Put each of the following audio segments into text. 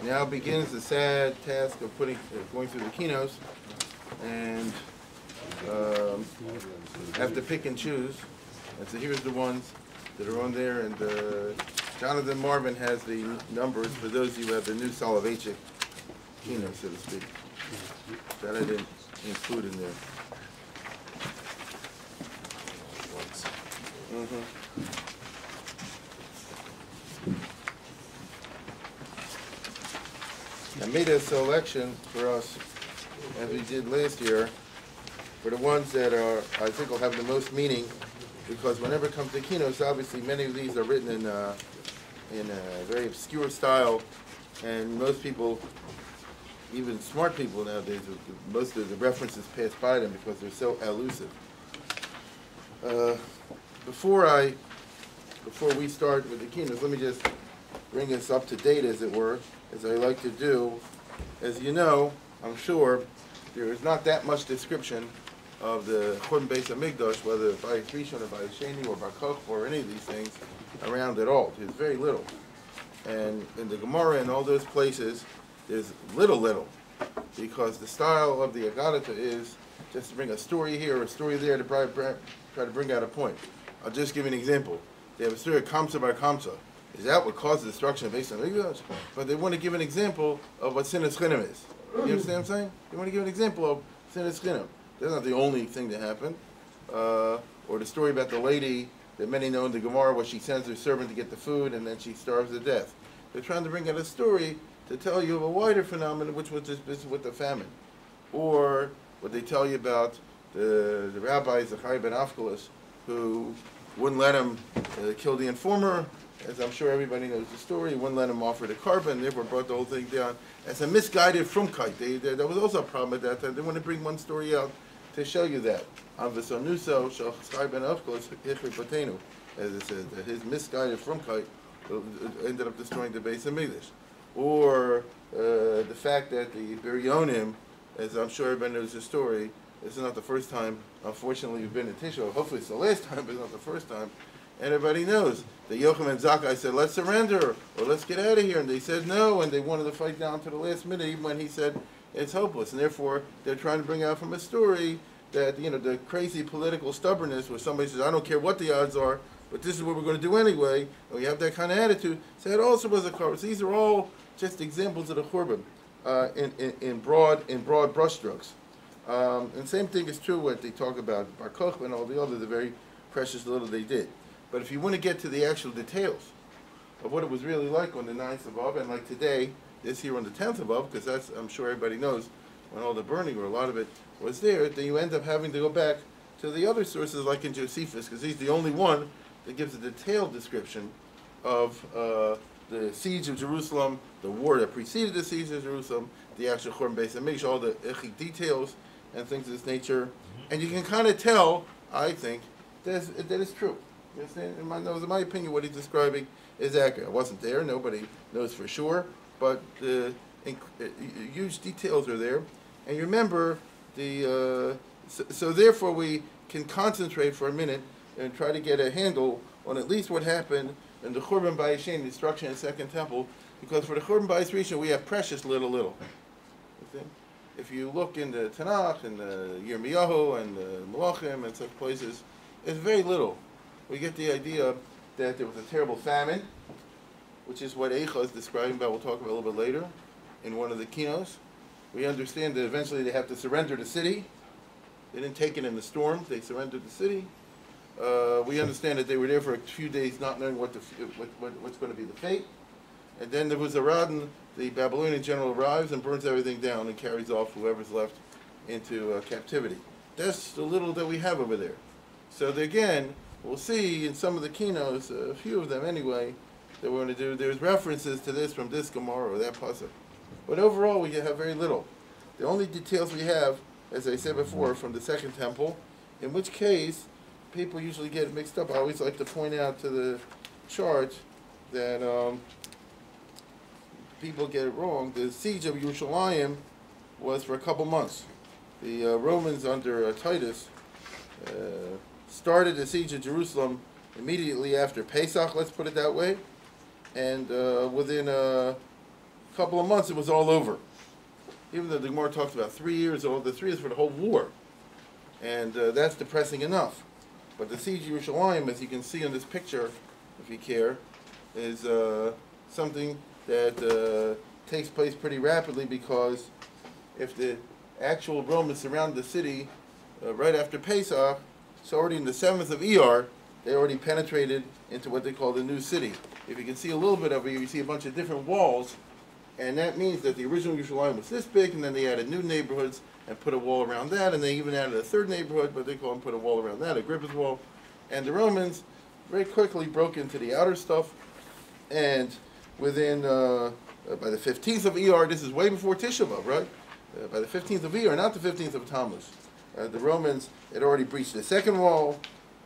Now begins the sad task of going through the Kinos, and have to pick and choose. And so here's the ones that are on there, and Jonathan Marvin has the numbers for those of you who have the new Soloveitchik Kinos, so to speak. That I didn't include in there. I made a selection for us, as we did last year, for the ones that I think will have the most meaning, because whenever it comes to Kinos, obviously many of these are written in a very obscure style, and most people, even smart people nowadays, most of the references pass by them because they're so elusive. Before we start with the Kinos, let me just bring us up to date, as it were, as I like to do. As you know, I'm sure, there is not that much description of the Churban Beis HaMikdash, whether by Rishon or by Sheni or by Koch or any of these things, around at all. There's very little. And in the Gemara and all those places, there's little, because the style of the Agadata is just to bring a story here or a story there to try to bring out a point. I'll just give you an example. They have a story of Kamsa bar Kamsa. Is that what caused the destruction of Beis HaMikdash? But they want to give an example of what Sinas Chinam is. You understand what I'm saying? They want to give an example of Sinas Chinam. That's not the only thing that happened. Or the story about the lady that many know in the Gemara, where she sends her servant to get the food and then she starves to death. They're trying to bring out a story to tell you of a wider phenomenon, which was this business with the famine. Or what they tell you about the Rabbi Zachariah ben Afkalis, who wouldn't let him kill the informer. As I'm sure everybody knows the story, wouldn't let him offer the carbon, therefore brought the whole thing down as a misguided frumkeit. There was also a problem at that time. They want to bring one story out to show you that. As it says, that his misguided frumkeit ended up destroying the Beis HaMikdash. Or the fact that the Biryonim, as I'm sure everybody knows the story, this is not the first time, unfortunately, you've been in Tisha. Hopefully it's the last time, but it's not the first time. And everybody knows that Yochanan and Zakkai said, let's surrender, or let's get out of here. And they said no, and they wanted to fight down to the last minute, even when he said it's hopeless. And therefore, they're trying to bring out from a story that, the crazy political stubbornness, where somebody says, I don't care what the odds are, but this is what we're going to do anyway, and we have that kind of attitude. So it also was a chorus. These are all just examples of the Churban in broad brushstrokes. And same thing is true what they talk about Bar Kochba and all the other, the very precious little they did. But if you want to get to the actual details of what it was really like on the 9th of Av, and like today, this here on the 10th of Av, because that's, I'm sure everybody knows, when all the burning, or a lot of it, was there, then you end up having to go back to the other sources, like in Josephus, because he's the only one that gives a detailed description of the siege of Jerusalem, the war that preceded the siege of Jerusalem, the actual Churban Beis HaMikdash, all the details and things of this nature. And you can kind of tell, I think, that it's true. You understand? In my opinion, what he's describing is accurate. I wasn't there, nobody knows for sure, but huge details are there. And you remember, so therefore we can concentrate for a minute and try to get a handle on at least what happened in the Churban Bayis Sheni, the destruction of the Second Temple, because for the Churban Bayis Rishon we have precious little. You see? If you look in the Tanakh and the Yirmiyahu and the Malachim and such places, it's very little. We get the idea that there was a terrible famine, which is what Eicha is describing about, we'll talk about a little bit later, in one of the Kinos. We understand that eventually they have to surrender the city. They didn't take it in the storm, they surrendered the city. We understand that they were there for a few days not knowing what's going to be the fate. And then there was a Radin, the Babylonian general arrives and burns everything down and carries off whoever's left into captivity. That's the little that we have over there. So again, we'll see in some of the Kinos, a few of them anyway, that we're going to do, there's references to this from this Gemara or that pasuk. But overall, we have very little. The only details we have, as I said before, from the Second Temple, in which case, people usually get mixed up. I always like to point out to the chart that people get it wrong. The siege of Yerushalayim was for a couple months. The Romans under Titus started the siege of Jerusalem immediately after Pesach, let's put it that way, and within a couple of months, it was all over. Even though the Gemara talks about 3 years, all the 3 years for the whole war. And that's depressing enough. But the siege of Yerushalayim, as you can see in this picture, if you care, is something that takes place pretty rapidly, because if the actual Romans surrounded the city right after Pesach, so already in the 7th of Iyar, they already penetrated into what they call the new city. If you can see a little bit of it, you see a bunch of different walls, and that means that the original Yerushalayim was this big, and then they added new neighborhoods and put a wall around that, and they even added a third neighborhood, but they call them put a wall around that, Agrippa's wall. And the Romans very quickly broke into the outer stuff, and within, by the 15th of Iyar, this is way before Tisha B'Av, right? By the 15th of Iyar, not the 15th of Tammuz, the Romans had already breached the second wall,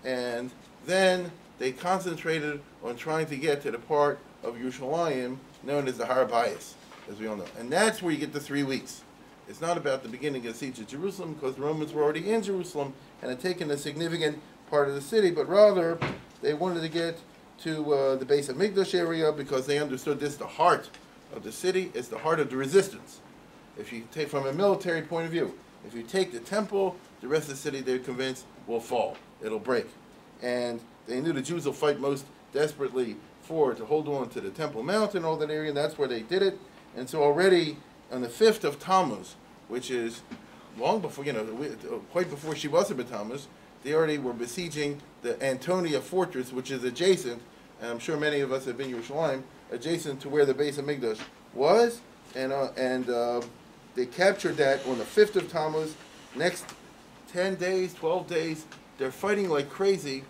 and then they concentrated on trying to get to the part of Yerushalayim known as the Har Bayis, as we all know. And that's where you get the 3 weeks. It's not about the beginning of the siege of Jerusalem, because the Romans were already in Jerusalem and had taken a significant part of the city, but rather they wanted to get to the base of Mikdash area, because they understood this is the heart of the city, it's the heart of the resistance. If you take from a military point of view, if you take the temple, the rest of the city, they're convinced, will fall. It'll break. And they knew the Jews will fight most desperately to hold on to the Temple Mount and all that area, and that's where they did it. And so already on the 5th of Tammuz, which is long before, quite before Shivasa B'Tammuz, they already were besieging the Antonia fortress, which is adjacent, and I'm sure many of us have been in Yerushalayim, adjacent to where the base of Mikdash was, and they captured that on the 5th of Tammuz. Next 10 days, 12 days, they're fighting like crazy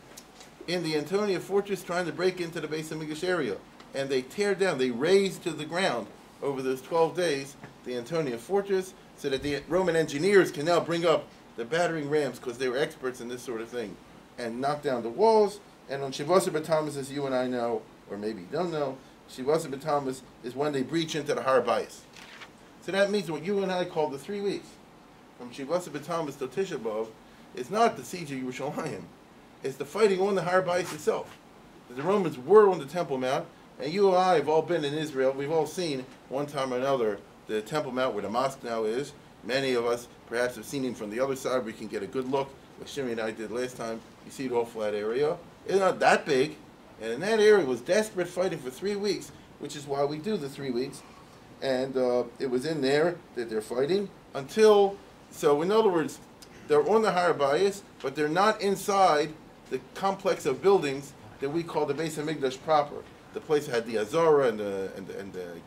in the Antonia fortress, trying to break into the base of Mikdash area. And they tear down, they raze to the ground over those 12 days the Antonia fortress, so that the Roman engineers can now bring up the battering rams, because they were experts in this sort of thing, and knock down the walls. And on Shivasa B'Tammuz, as you and I know, or maybe you don't know, Shivasa B'Tammuz is when they breach into the Har Bayis. So that means what you and I call the 3 weeks, from Shivasa B'Tammuz to Tisha B'Av, is not the siege of Yerushalayim. It's the fighting on the Har Bayis itself. The Romans were on the Temple Mount, and you and I have all been in Israel. We've all seen, one time or another, the Temple Mount where the mosque now is. Many of us perhaps have seen him from the other side. We can get a good look, like Shimmy and I did last time. You see the whole flat area. It's not that big, and in that area was desperate fighting for 3 weeks, which is why we do the 3 weeks. And it was in there that they're fighting until, so in other words, they're on the Har Bayis, but they're not inside the complex of buildings that we call the base of Mikdash proper. The place had the Azara and the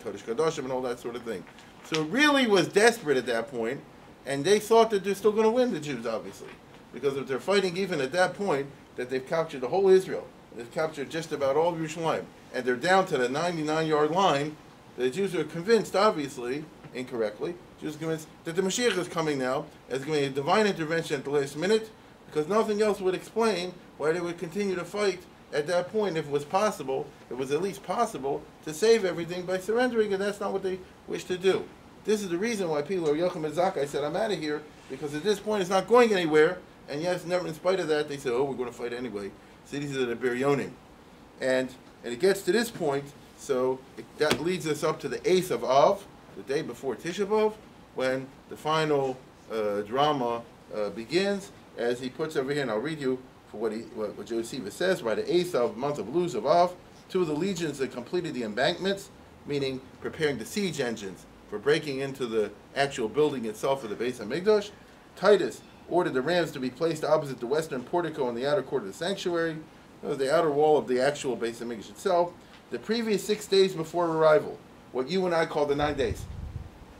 Kodesh Kodashim and all that sort of thing. So it really was desperate at that point, and they thought that they're still going to win, the Jews, obviously, because if they're fighting even at that point, that they've captured the whole Israel, they've captured just about all of Yerushalayim, and they're down to the 99-yard line. The Jews are convinced, obviously, incorrectly, Jews are convinced that the Mashiach is coming now, as going to be a divine intervention at the last minute, because nothing else would explain why they would continue to fight at that point. If it was possible, it was at least possible to save everything by surrendering, and that's not what they wish to do. This is the reason why people are Yochim and Zakkai said, I'm out of here, because at this point it's not going anywhere, and yes, never in spite of that, they said, oh, we're going to fight anyway. So these are the Biryonim. And it gets to this point, so that leads us up to the 8th of Av, the day before Tisha B'Av, when the final drama begins, as he puts over here, and I'll read you for what Yoshiyahu says, by the 8th of month of Luz of Av, 2 of the legions that completed the embankments, meaning preparing the siege engines for breaking into the actual building itself of the base of Mikdash. Titus ordered the rams to be placed opposite the western portico in the outer court of the sanctuary, the outer wall of the actual base of Mikdash itself, the previous 6 days before arrival, what you and I call the 9 days,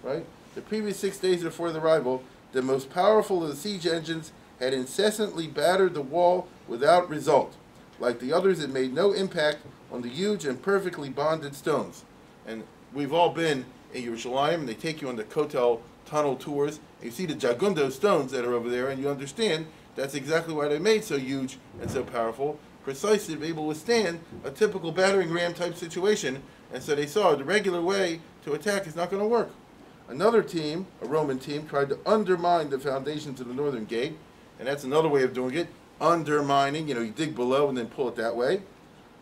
right? The previous 6 days before the arrival, the most powerful of the siege engines had incessantly battered the wall without result. Like the others, it made no impact on the huge and perfectly bonded stones. And we've all been in Yerushalayim, and they take you on the Kotel tunnel tours, and you see the Jagundo stones that are over there, and you understand that's exactly why they're made so huge and so powerful, precisely to be able to withstand a typical battering ram type situation. And so they saw the regular way to attack is not going to work. Another team, a Roman team, tried to undermine the foundations of the northern gate, and that's another way of doing it, undermining, you dig below and then pull it that way.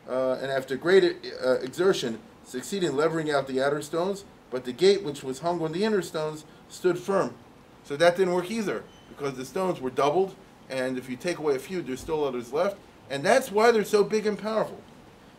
And after great exertion, succeeded in levering out the outer stones, but the gate which was hung on the inner stones stood firm. So that didn't work either, because the stones were doubled, and if you take away a few, there's still others left. And that's why they're so big and powerful.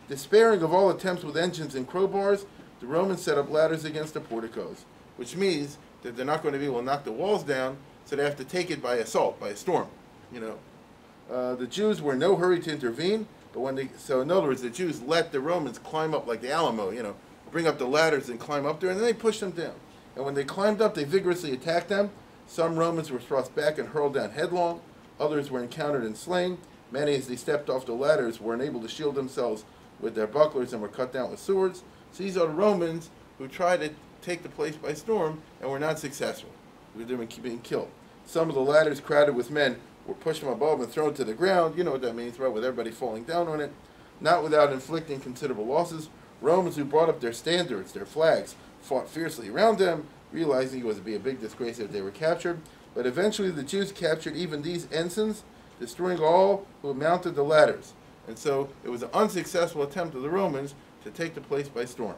Despairing of all attempts with engines and crowbars, the Romans set up ladders against the porticos, which means that they're not going to be able to knock the walls down, so they have to take it by assault, by a storm. The Jews were in no hurry to intervene, but so in other words, the Jews let the Romans climb up like the Alamo, bring up the ladders and climb up there, and then they pushed them down. And when they climbed up, they vigorously attacked them. Some Romans were thrust back and hurled down headlong. Others were encountered and slain. Many, as they stepped off the ladders, were unable to shield themselves with their bucklers and were cut down with swords. So these are the Romans who tried to take the place by storm and were not successful. They were being killed. Some of the ladders, crowded with men, were pushed from above and thrown to the ground. You know what that means, right? With everybody falling down on it. Not without inflicting considerable losses. Romans who brought up their standards, their flags, fought fiercely around them, realizing it would be a big disgrace if they were captured. But eventually the Jews captured even these ensigns, destroying all who mounted the ladders. And so it was an unsuccessful attempt of the Romans to take the place by storm.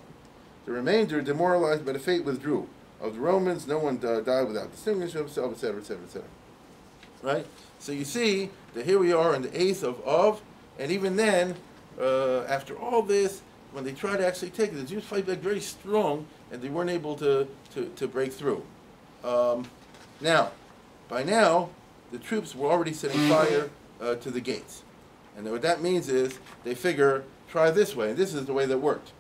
The remainder, demoralized by the fate, withdrew. Of the Romans, no one died without distinguishing himself, etc., etc., etc. Right? So you see that here we are in the 8th of, and even then, after all this, when they try to actually take it, the Jews fight back very strong, and they weren't able to break through. By now, the troops were already setting fire to the gates. And what that means is they figure, try this way, and this is the way that worked.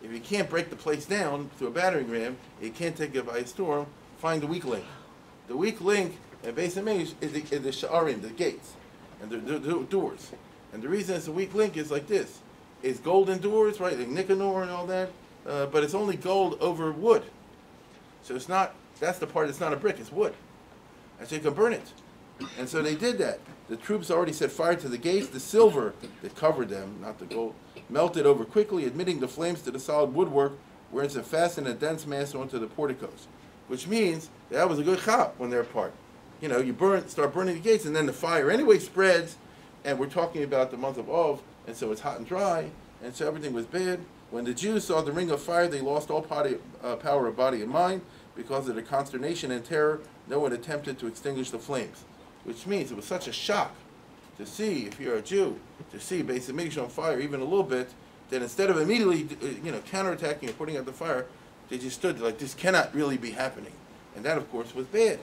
If you can't break the place down through a battering ram, you can't take it by a storm, find the weak link. The weak link at Beis HaMikdash is the sha'arim, the gates, and the doors. And the reason it's a weak link is like this. It's golden doors, right, like Nicanor and all that, but it's only gold over wood. So it's not, that's the part that's not a brick, it's wood. And so you can burn it. And so they did that. The troops already set fire to the gates. The silver that covered them, not the gold, melted over quickly, admitting the flames to the solid woodwork, where it's fastened a dense mass onto the porticos. Which means that was a good chop on their part. You start burning the gates, and then the fire anyway spreads, and we're talking about the month of Av, and so it's hot and dry, and so everything was bad. When the Jews saw the ring of fire, they lost all power of body and mind. Because of the consternation and terror, no one attempted to extinguish the flames. Which means it was such a shock to see, if you're a Jew, to see Beis HaMikdash on fire even a little bit, that instead of immediately, counterattacking and putting out the fire, they just stood like, this cannot really be happening. And that, of course, was bad.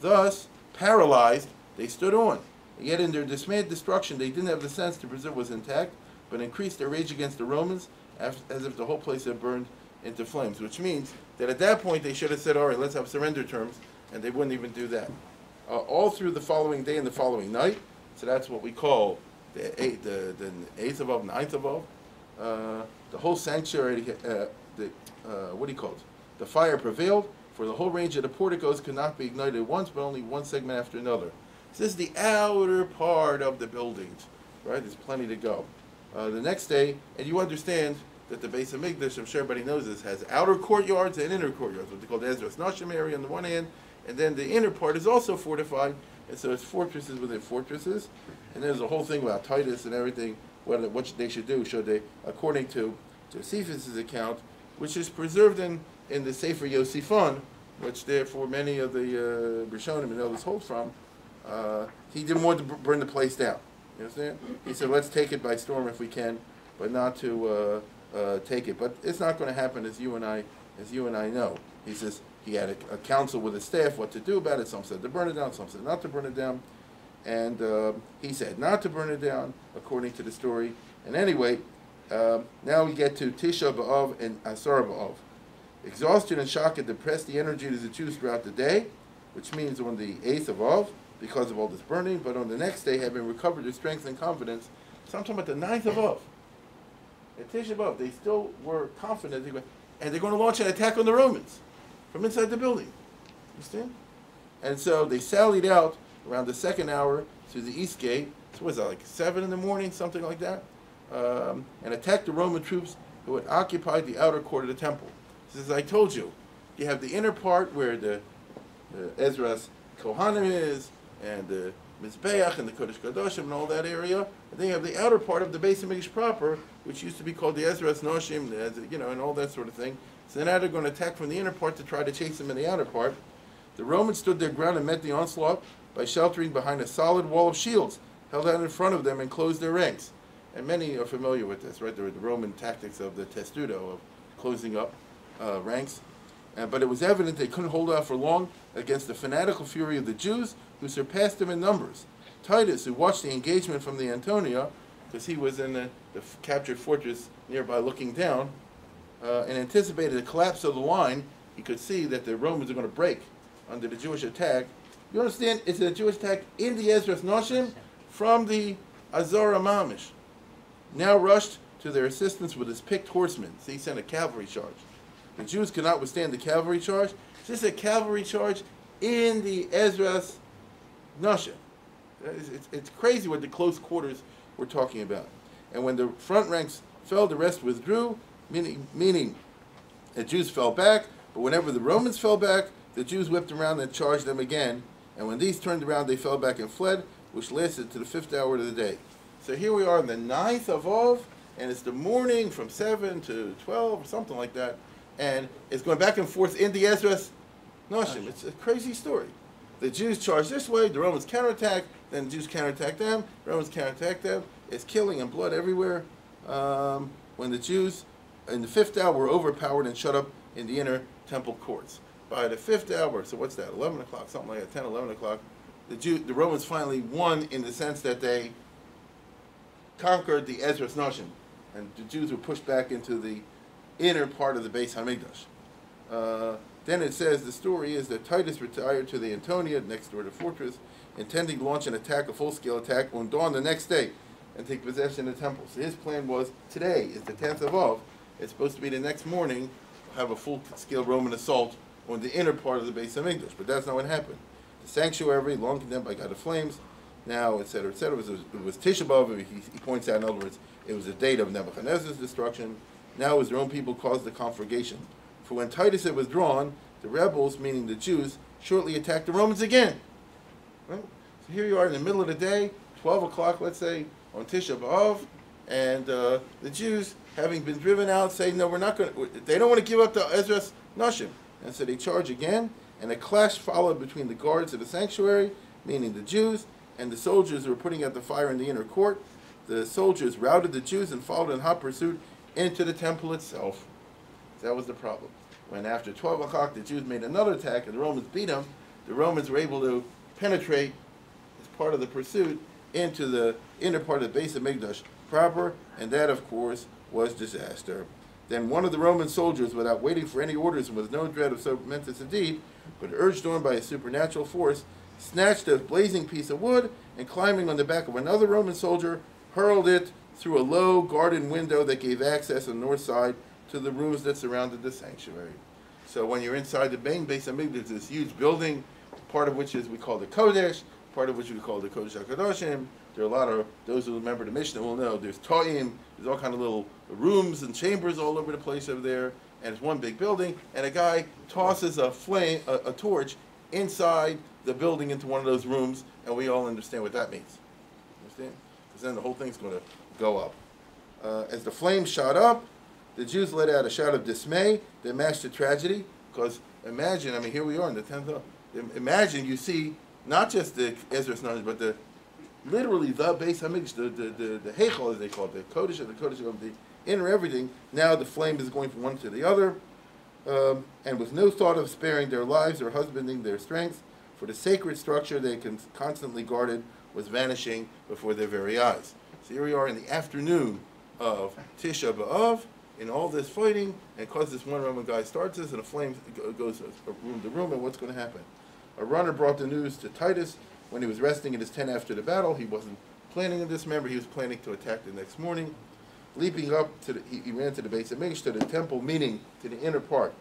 Thus, paralyzed, they stood on. Yet in their dismayed destruction, they didn't have the sense to preserve what was intact, but increased their rage against the Romans, as if the whole place had burned into flames. Which means that at that point, they should have said, all right, let's have surrender terms, and they wouldn't even do that. All through the following day and the following night, so that's what we call the 8th of Av, 9th of Av, the whole sanctuary, the fire prevailed, for the whole range of the porticos could not be ignited at once, but only one segment after another. So this is the outer part of the buildings, right? There's plenty to go. The next day, and you understand that the Beis HaMikdash, I'm sure everybody knows this, has outer courtyards and inner courtyards, what they call the Ezras Nashim area on the one hand, and then the inner part is also fortified, and so it's fortresses within fortresses. And there's a whole thing about Titus and everything, what they should do, according to Josephus' account, which is preserved in the Sefer Yosifon, which therefore many of the Rishonim and others hold from. He didn't want to burn the place down. You understand? He said, let's take it by storm if we can, but not to take it. But it's not going to happen, as you and I know. He says he had a council with his staff what to do about it. Some said to burn it down, some said not to burn it down. And he said not to burn it down, according to the story. And anyway, now we get to Tisha B'Av and Asar B'Av. Exhaustion and shock had depressed the energy of the Jews throughout the day, which means on the 8th of Av, because of all this burning, but on the next day, having recovered their strength and confidence. So I'm talking about the 9th of Av. At Tisha B'Av, they still were confident, and they're going to launch an attack on the Romans from inside the building. Understand? And so they sallied out around the 2nd hour to the east gate. So was that, like 7 in the morning, something like that? And attacked the Roman troops who had occupied the outer court of the temple. So as I told you, you have the inner part where the Ezra's Kohanim is, and the Mizbeach and the Kodesh Kadoshim and all that area. And then you have the outer part of the Beis HaMikdash proper, which used to be called the Ezra's Noshim, and all that sort of thing. So now they're going to attack from the inner part to try to chase them in the outer part. The Romans stood their ground and met the onslaught by sheltering behind a solid wall of shields held out in front of them and closed their ranks. And many are familiar with this, right? The Roman tactics of the testudo, of closing up ranks. But it was evident they couldn't hold out for long against the fanatical fury of the Jews, who surpassed them in numbers. Titus, who watched the engagement from the Antonia, because he was in the captured fortress nearby looking down, and anticipated the collapse of the line, he could see that the Romans are going to break under the Jewish attack. You understand? It's a Jewish attack in the Ezras Noshim from the Azara Mamish. Now rushed to their assistance with his picked horsemen. So he sent a cavalry charge. The Jews could not withstand the cavalry charge. This is a cavalry charge in the Ezras Noshim. It's crazy what the close quarters we're talking about. And when the front ranks fell, the rest withdrew, meaning the Jews fell back. But whenever the Romans fell back, the Jews whipped around and charged them again. And when these turned around, they fell back and fled, which lasted to the 5th hour of the day. So here we are on the 9th of Av, and it's the morning from 7 to 12, or something like that. And it's going back and forth in the Ezras Noshim. It's a crazy story. The Jews charge this way, the Romans counterattack, then the Jews counterattack them, the Romans counterattack them. It's killing and blood everywhere. When the Jews, in the 5th hour, were overpowered and shut up in the inner temple courts. By the 5th hour, so what's that, 11 o'clock, something like that, 10, 11 o'clock, the Romans finally won in the sense that they conquered the Ezras Noshim, and the Jews were pushed back into the inner part of the Beis Hamikdash. Then it says, the story is that Titus retired to the Antonia, next door to the fortress, intending to launch an attack, a full-scale attack, on dawn the next day, and take possession of the temple. So his plan was, today is the 10th of Av, it's supposed to be the next morning, have a full-scale Roman assault on the inner part of the Beis Hamikdash, but that's not what happened. The sanctuary, long condemned by God of flames, now, etc., etc., it was Tisha B'Av. He points out, in other words, it was the date of Nebuchadnezzar's destruction. Now his own people caused the conflagration. For when Titus had withdrawn, the rebels, meaning the Jews, shortly attacked the Romans again. Right? So here you are in the middle of the day, 12 o'clock, let's say, on Tisha B'Av, and the Jews, having been driven out, say, no, we're not going to, they don't want to give up the Ezras Noshim. And so they charge again, and a clash followed between the guards of the sanctuary, meaning the Jews, and the soldiers who were putting out the fire in the inner court. The soldiers routed the Jews and followed in hot pursuit into the temple itself. That was the problem. When after 12 o'clock the Jews made another attack and the Romans beat them, the Romans were able to penetrate, as part of the pursuit, into the inner part of the Beis Hamikdash proper, and that, of course, was disaster. Then one of the Roman soldiers, without waiting for any orders and with no dread of so momentous a deed, but urged on by a supernatural force, snatched a blazing piece of wood, and climbing on the back of another Roman soldier, hurled it through a low garden window that gave access on the north side to the rooms that surrounded the sanctuary. So when you're inside the main Beis Hamikdash, there's this huge building, part of which is we call the Kodesh, part of which we call the Kodesh HaKadoshim. There are a lot of, those who remember the Mishnah will know, there's Toim, there's all kind of little rooms and chambers all over the place over there, and it's one big building, and a guy tosses a flame, a torch, inside the building into one of those rooms, and we all understand what that means. Understand? Because then the whole thing's going to go up. As the flames shot up, the Jews let out a shout of dismay that matched the tragedy, because imagine, I mean, here we are in the 10th. Imagine you see not just the Ezras Noshim, but literally the Beis Hamikdash, the Heichal, as they call it, the Kodesh of the inner everything. Now the flame is going from one to the other, and with no thought of sparing their lives or husbanding their strength, for the sacred structure they constantly guarded was vanishing before their very eyes. So here we are in the afternoon of Tisha B'Av, in all this fighting, and because this one Roman guy starts this, and the flames goes room to room, and what's going to happen? A runner brought the news to Titus when he was resting in his tent after the battle. He wasn't planning on this, remember, he was planning to attack the next morning. Leaping up, he ran to the Beis Hamikdash, to the temple, meaning to the inner part,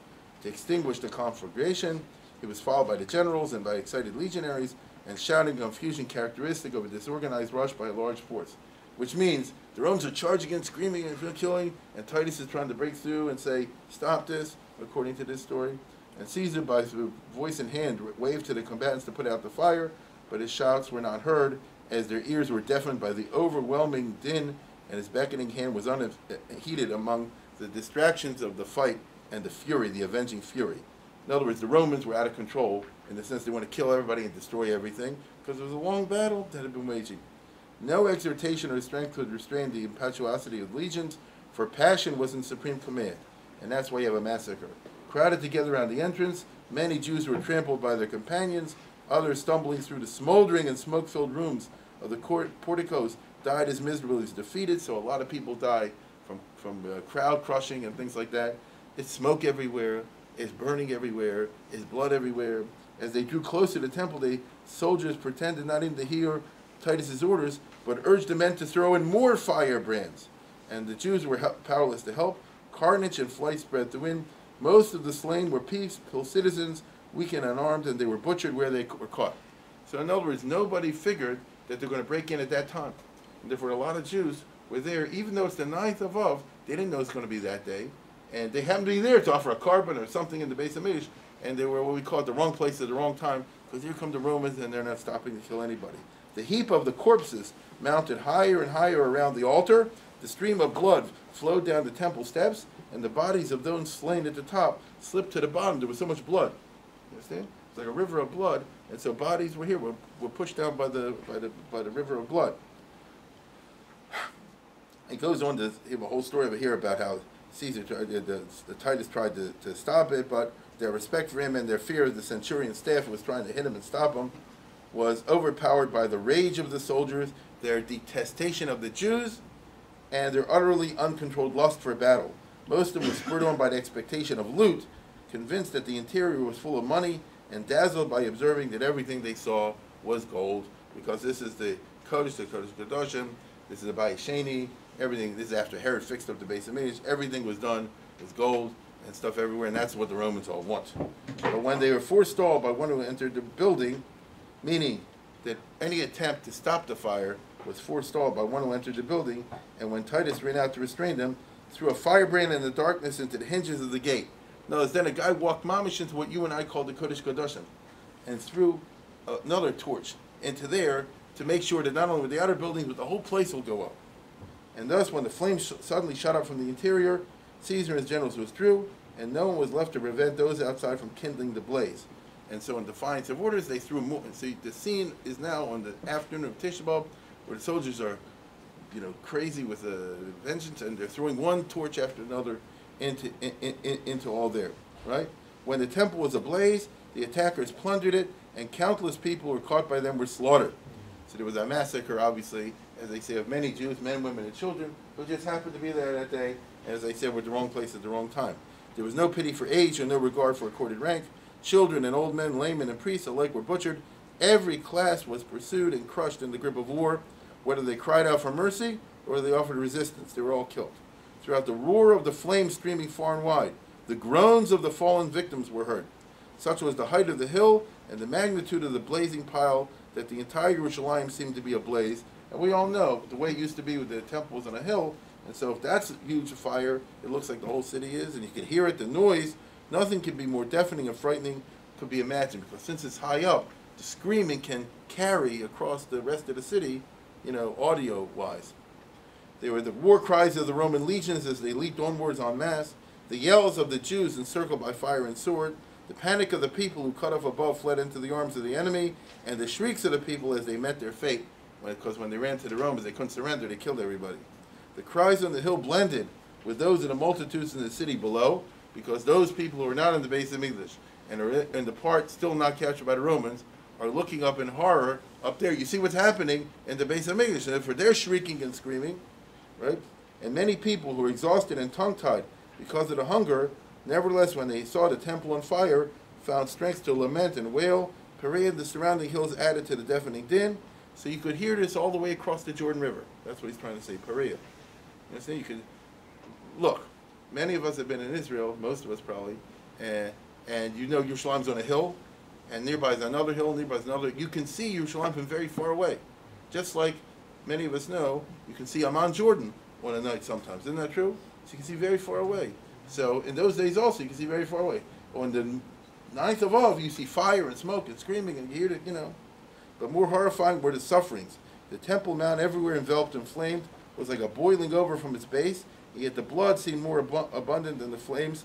to extinguish the conflagration. He was followed by the generals and by excited legionaries, and shouting confusion characteristic of a disorganized rush by a large force. Which means the Romans are charging in, screaming and killing, and Titus is trying to break through and say, stop this, according to this story. And Caesar, by voice in hand, waved to the combatants to put out the fire, but his shouts were not heard, as their ears were deafened by the overwhelming din, and his beckoning hand was unheeded among the distractions of the fight and the fury, the avenging fury. In other words, the Romans were out of control in the sense they want to kill everybody and destroy everything because it was a long battle that had been waging. No exhortation or strength could restrain the impetuosity of legions, for passion was in supreme command, and that's why you have a massacre. Crowded together around the entrance, many Jews were trampled by their companions, others stumbling through the smoldering and smoke-filled rooms of the porticos died as miserably as defeated, so a lot of people die from crowd crushing and things like that. It's smoke everywhere, it's burning everywhere, it's blood everywhere. As they drew close to the temple, the soldiers pretended not even to hear Titus's orders, but urged the men to throw in more firebrands. And the Jews were powerless to help. Carnage and flight spread the wind. Most of the slain were peaceful citizens, weak and unarmed, and they were butchered where they were caught. So in other words, nobody figured that they're going to break in at that time. And therefore a lot of Jews were there, even though it's the 9th of Av, they didn't know it's going to be that day. And they happened to be there to offer a carbon or something in the base of Midrash, and they were what we call at the wrong place at the wrong time, because here come the Romans and they're not stopping to kill anybody. The heap of the corpses mounted higher and higher around the altar. The stream of blood flowed down the temple steps, and the bodies of those slain at the top slipped to the bottom. There was so much blood. You understand? It's like a river of blood, and so bodies were here, were pushed down by the river of blood. It goes on to have a whole story over here about how Caesar, the Titus tried to stop it, but their respect for him and their fear of the centurion staff who was trying to hit him and stop him was overpowered by the rage of the soldiers, their detestation of the Jews, and their utterly uncontrolled lust for battle. Most of them were spurred on by the expectation of loot, convinced that the interior was full of money, and dazzled by observing that everything they saw was gold, because this is the Kodesh Kadoshim, this is the Bayis Sheni, everything, this is after Herod fixed up the base of Midrash, everything was done with gold and stuff everywhere, and that's what the Romans all want. But when they were forestalled by one who entered the building, meaning that any attempt to stop the fire was forestalled by one who entered the building, and when Titus ran out to restrain them, threw a firebrand in the darkness into the hinges of the gate. Notice then a guy walked mamish into what you and I call the Kodesh Kadoshim, and threw another torch into there to make sure that not only with the outer buildings, but the whole place will go up. And thus, when the flames suddenly shot up from the interior, Caesar and his generals withdrew, and no one was left to prevent those outside from kindling the blaze. And so in defiance of orders, they threw more. And see, the scene is now on the afternoon of Tisha B'Av, where the soldiers are, crazy with vengeance, and they're throwing one torch after another into all there, right? When the temple was ablaze, the attackers plundered it, and countless people who were caught by them were slaughtered. So there was a massacre, obviously, as they say, of many Jews, men, women, and children, who just happened to be there that day, and as I said, were at the wrong place at the wrong time. There was no pity for age or no regard for accorded rank. Children and old men, laymen and priests alike were butchered. Every class was pursued and crushed in the grip of war. Whether they cried out for mercy or they offered resistance, they were all killed. Throughout the roar of the flames streaming far and wide, the groans of the fallen victims were heard. Such was the height of the hill and the magnitude of the blazing pile that the entire Yerushalayim seemed to be ablaze. And we all know the way it used to be with the temple was on a hill, and so if that's a huge fire, it looks like the whole city is, and you can hear it, the noise. Nothing can be more deafening and frightening could be imagined, because since it's high up, the screaming can carry across the rest of the city, audio-wise. They were the war cries of the Roman legions as they leaped onwards en masse, the yells of the Jews encircled by fire and sword, the panic of the people who cut off above fled into the arms of the enemy, and the shrieks of the people as they met their fate, because when they ran to the Romans, they couldn't surrender, they killed everybody. The cries on the hill blended with those of the multitudes in the city below, because those people who are not in the base of English and are in the part still not captured by the Romans are looking up in horror up there. You see what's happening in the base of English, and for they're shrieking and screaming, right? And many people who were exhausted and tongue-tied because of the hunger, nevertheless, when they saw the temple on fire, found strength to lament and wail. Perea and the surrounding hills added to the deafening din. So you could hear this all the way across the Jordan River. That's what he's trying to say, Perea. You understand? You could look. Many of us have been in Israel, most of us probably, and Yerushalayim's on a hill, and nearby is another hill, nearby is another. You can see Yerushalayim from very far away. Just like many of us know, you can see Amman, Jordan on a night sometimes. Isn't that true? So you can see very far away. So in those days also, you can see very far away. On the 9th of Av, you see fire and smoke and screaming, and you hear it, But more horrifying were the sufferings. The Temple Mount, everywhere enveloped in flames, was like a boiling over from its base, yet the blood seemed more abundant than the flames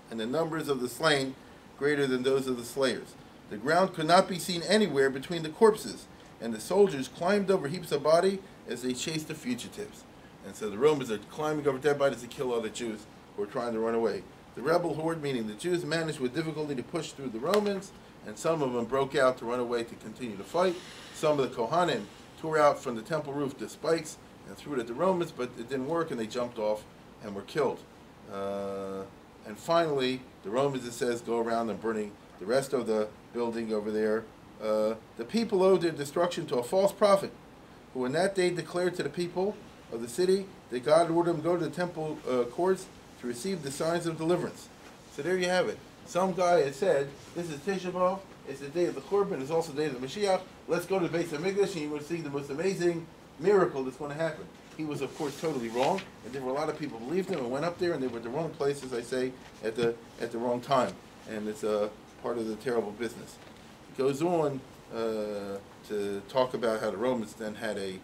and the numbers of the slain greater than those of the slayers. The ground could not be seen anywhere between the corpses, and the soldiers climbed over heaps of body as they chased the fugitives. And so the Romans are climbing over dead bodies to kill all the Jews who are trying to run away. The rebel horde, meaning the Jews, managed with difficulty to push through the Romans, and some of them broke out to run away to continue to fight. Some of the Kohanim tore out from the temple roof the spikes and threw it at the Romans, but it didn't work, and they jumped off and were killed. And finally, the Romans, it says, go around and burning the rest of the building over there. The people owed their destruction to a false prophet, who in that day declared to the people of the city that God had ordered them to go to the temple courts to receive the signs of deliverance. So there you have it. Some guy had said, this is Tisha B'Av, it's the day of the Korban, it's also the day of the Mashiach, let's go to the base of Mikdash and you will see the most amazing miracle that's going to happen. He was, of course, totally wrong, and there were a lot of people who believed him and went up there, and they were at the wrong place, as I say, at the wrong time. And it's part of the terrible business. It goes on to talk about how the Romans then had a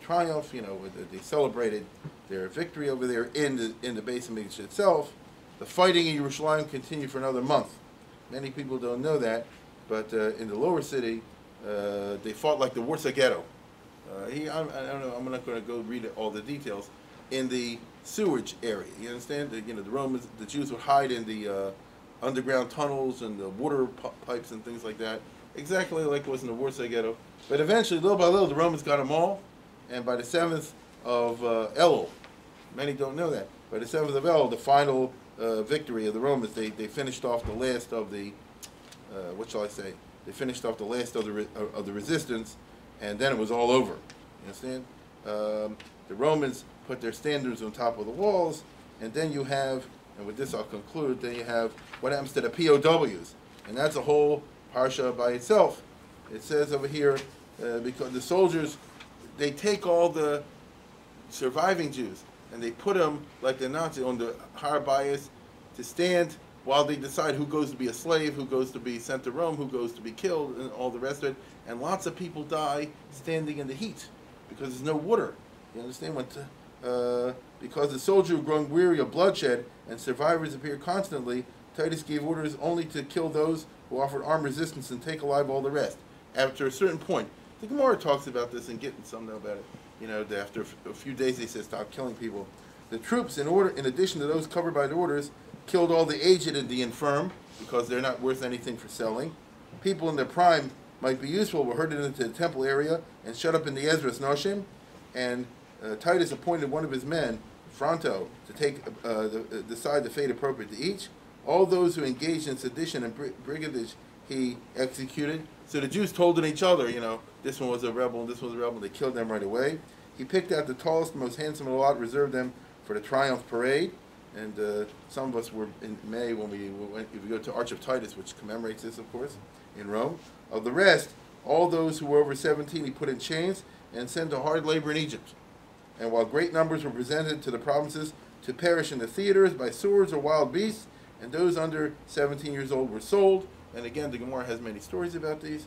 triumph, they celebrated their victory over there in the base of Mikdash itself. The fighting in Jerusalem continued for another month. Many people don't know that, but in the lower city, they fought like the Warsaw Ghetto. I don't know. I'm not going to go read all the details. In the sewage area, you understand? The Romans, the Jews would hide in the underground tunnels and the water pipes and things like that, exactly like it was in the Warsaw Ghetto. But eventually, little by little, the Romans got them all. And by the 7th of Elul, many don't know that. By the 7th of Elul, the final victory of the Romans, they finished off the last of the what shall I say? They finished off the last of the resistance. And then it was all over. You understand? The Romans put their standards on top of the walls, and then you have, and with this I'll conclude, then you have what happens to the POWs. And that's a whole parsha by itself. It says over here, because the soldiers, they take all the surviving Jews, and they put them, like the Nazis, on the Har Bayis to stand while they decide who goes to be a slave, who goes to be sent to Rome, who goes to be killed, and all the rest of it. And lots of people die standing in the heat because there's no water. You understand? Because the soldiers were growing weary of bloodshed and survivors appeared constantly, Titus gave orders only to kill those who offered armed resistance and take alive all the rest. After a certain point, the Gemara talks about this and getting some know about it. After a few days they said stop killing people. The troops, in addition to those covered by the orders, killed all the aged and the infirm because they're not worth anything for selling. People in their prime might be useful were herded into the temple area and shut up in the Ezra's Noshim, and Titus appointed one of his men, Fronto, to decide the fate appropriate to each. All those who engaged in sedition and brigandage he executed. So the Jews told on each other, this one was a rebel and this was a rebel, and they killed them right away. He picked out the tallest, most handsome of the lot, reserved them for the triumph parade. And some of us were in May when we go to Arch of Titus, which commemorates this, of course, in Rome. Of the rest, all those who were over 17 he put in chains and sent to hard labor in Egypt. And while great numbers were presented to the provinces to perish in the theaters by swords or wild beasts, and those under 17 years old were sold. And again, the Gemara has many stories about these.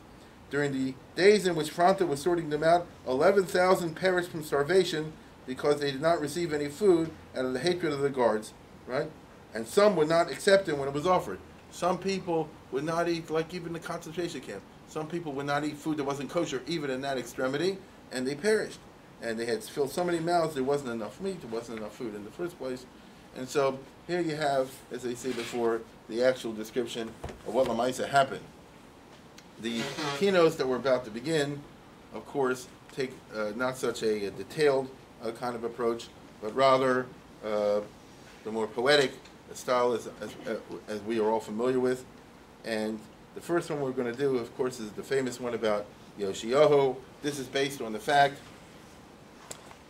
During the days in which Fronto was sorting them out, 11,000 perished from starvation because they did not receive any food out of the hatred of the guards, right? And some would not accept it when it was offered. Some people would not eat, like even the concentration camp. Some people would not eat food that wasn't kosher, even in that extremity, and they perished. And they had filled so many mouths, there wasn't enough meat, there wasn't enough food in the first place. And so here you have, as I said before, the actual description of what Lamaisa happened. The Kinos that we're about to begin, of course, take not such a detailed kind of approach, but rather the more poetic style as we are all familiar with. And the first one we're going to do, of course, is the famous one about Yoshiyahu. This is based on the fact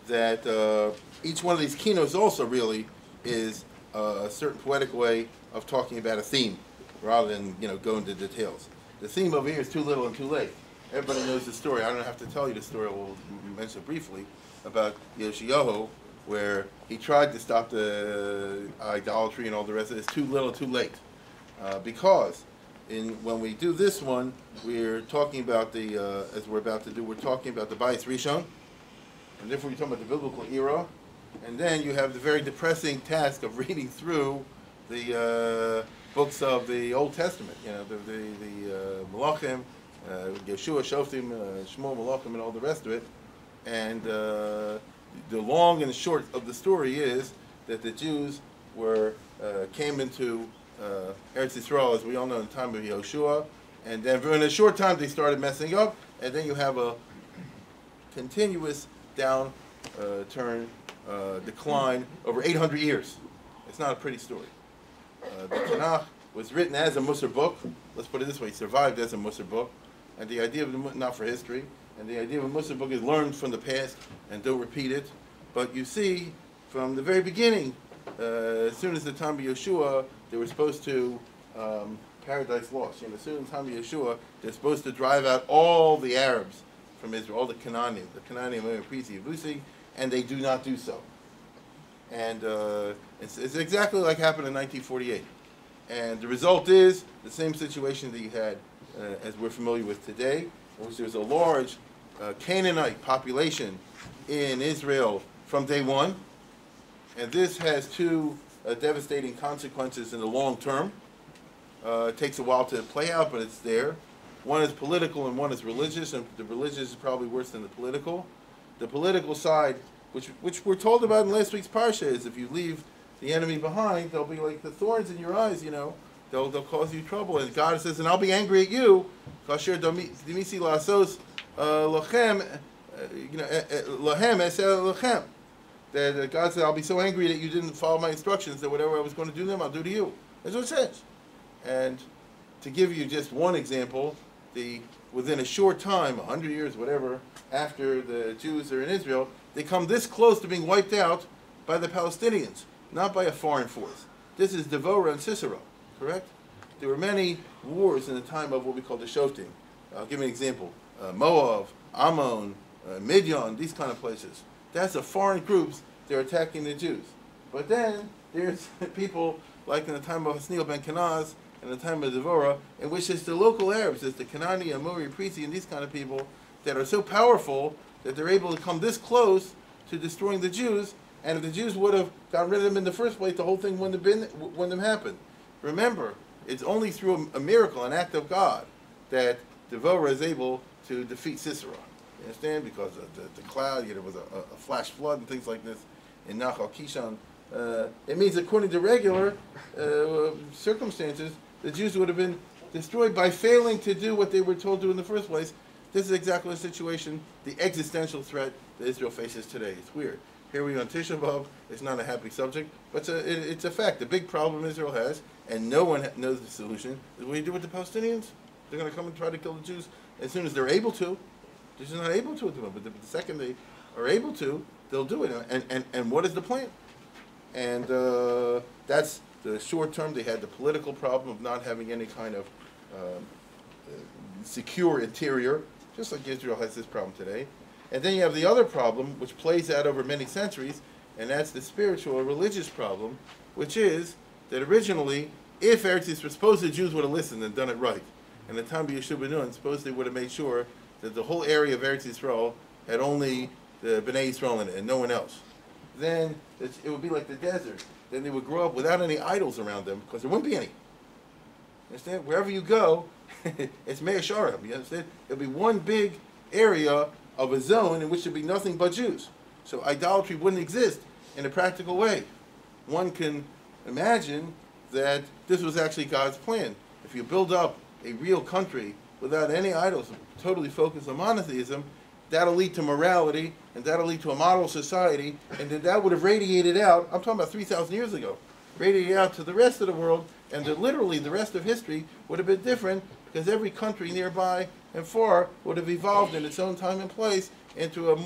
that each one of these Kinos also really is a certain poetic way of talking about a theme, rather than go into details. The theme over here is too little and too late. Everybody knows the story. I don't have to tell you the story. We'll mention it briefly about Yoshiyahu, where he tried to stop the idolatry and all the rest of it. It's too little, too late, because when we do this one, we're talking about as we're about to do, we're talking about the Bayis Rishon, and therefore we're talking about the biblical era. And then you have the very depressing task of reading through the books of the Old Testament, the Malachim, Yeshua, Shoftim, Shmuel, Malachim, and all the rest of it. And the long and short of the story is that the Jews came into Eretz Yisrael, as we all know, in the time of Yoshiyahu, and then in a short time they started messing up, and then you have a continuous decline over 800 years. It's not a pretty story. The Tanakh was written as a Musar book. Let's put it this way: it survived as a Musar book, and the idea of not for history. And the idea of a Musar book is learned from the past and don't repeat it. But you see, from the very beginning, as soon as the time of Yeshua, they were supposed to paradise lost. As soon as the time of Yeshua, they're supposed to drive out all the Arabs from Israel, all the Canaanim, Yevusi, and they do not do so. And it's exactly like happened in 1948. And the result is the same situation that you had, as we're familiar with today, in which there's a large Canaanite population in Israel from day one. And this has two devastating consequences in the long term. It takes a while to play out, but it's there. One is political and one is religious, and the religious is probably worse than the political. The political side, which we're told about in last week's parsha, is if you leave the enemy behind, they'll be like the thorns in your eyes, They'll cause you trouble. And God says, and I'll be angry at you, kasher dimisi lasos lachem, lahem esel lachem. That God said, I'll be so angry that you didn't follow my instructions that whatever I was going to do to them, I'll do to you. That's what it says. And to give you just one example, within a short time, 100 years, whatever, after the Jews are in Israel, they come this close to being wiped out by the Palestinians, not by a foreign force. This is Devorah and Sisera, correct? There were many wars in the time of what we call the Shoftim. I'll give you an example. Moab, Ammon, Midian, these kind of places. That's the foreign groups that are attacking the Jews. But then there's people like in the time of Hasniel ben Kenaz and the time of Devorah, in which it's the local Arabs, it's the Kanani, Amori, Prisi, and these kind of people that are so powerful that they're able to come this close to destroying the Jews. And if the Jews would have got rid of them in the first place, the whole thing wouldn't have happened. Remember, it's only through a miracle, an act of God, that Devorah is able to defeat Sisera. You understand? Because of the cloud, there was a flash flood and things like this in Nachal Kishan. It means according to regular circumstances, the Jews would have been destroyed by failing to do what they were told to in the first place. This is exactly the situation, the existential threat that Israel faces today. It's weird. Here we are on Tisha B'Av. It's not a happy subject, but it's a fact. The big problem Israel has, and no one knows the solution, is what do you do with the Palestinians? They're going to come and try to kill the Jews as soon as they're able to. They're just not able to at the moment. But the second they are able to, they'll do it. And what is the plan? And that's the short term. They had the political problem of not having any kind of secure interior, just like Israel has this problem today. And then you have the other problem, which plays out over many centuries, and that's the spiritual or religious problem, which is that originally, if Eretz Yisrael, suppose the Jews would have listened and done it right, and the time of Yeshua ben Nun, suppose they would have made sure that the whole area of Eretz Yisrael had only the Bnei Yisrael in it and no one else, then it would be like the desert. Then they would grow up without any idols around them, because there wouldn't be any. Understand? Wherever you go, it's Meir Sharim. You understand? It'll be one big area of a zone in which there'd be nothing but Jews. So idolatry wouldn't exist in a practical way. One can imagine that this was actually God's plan. If you build up a real country without any idols, totally focused on monotheism, that'll lead to morality, and that'll lead to a model society, and then that would have radiated out, I'm talking about 3,000 years ago, radiated out to the rest of the world, and literally the rest of history would have been different, because every country nearby and far would have evolved in its own time and place into a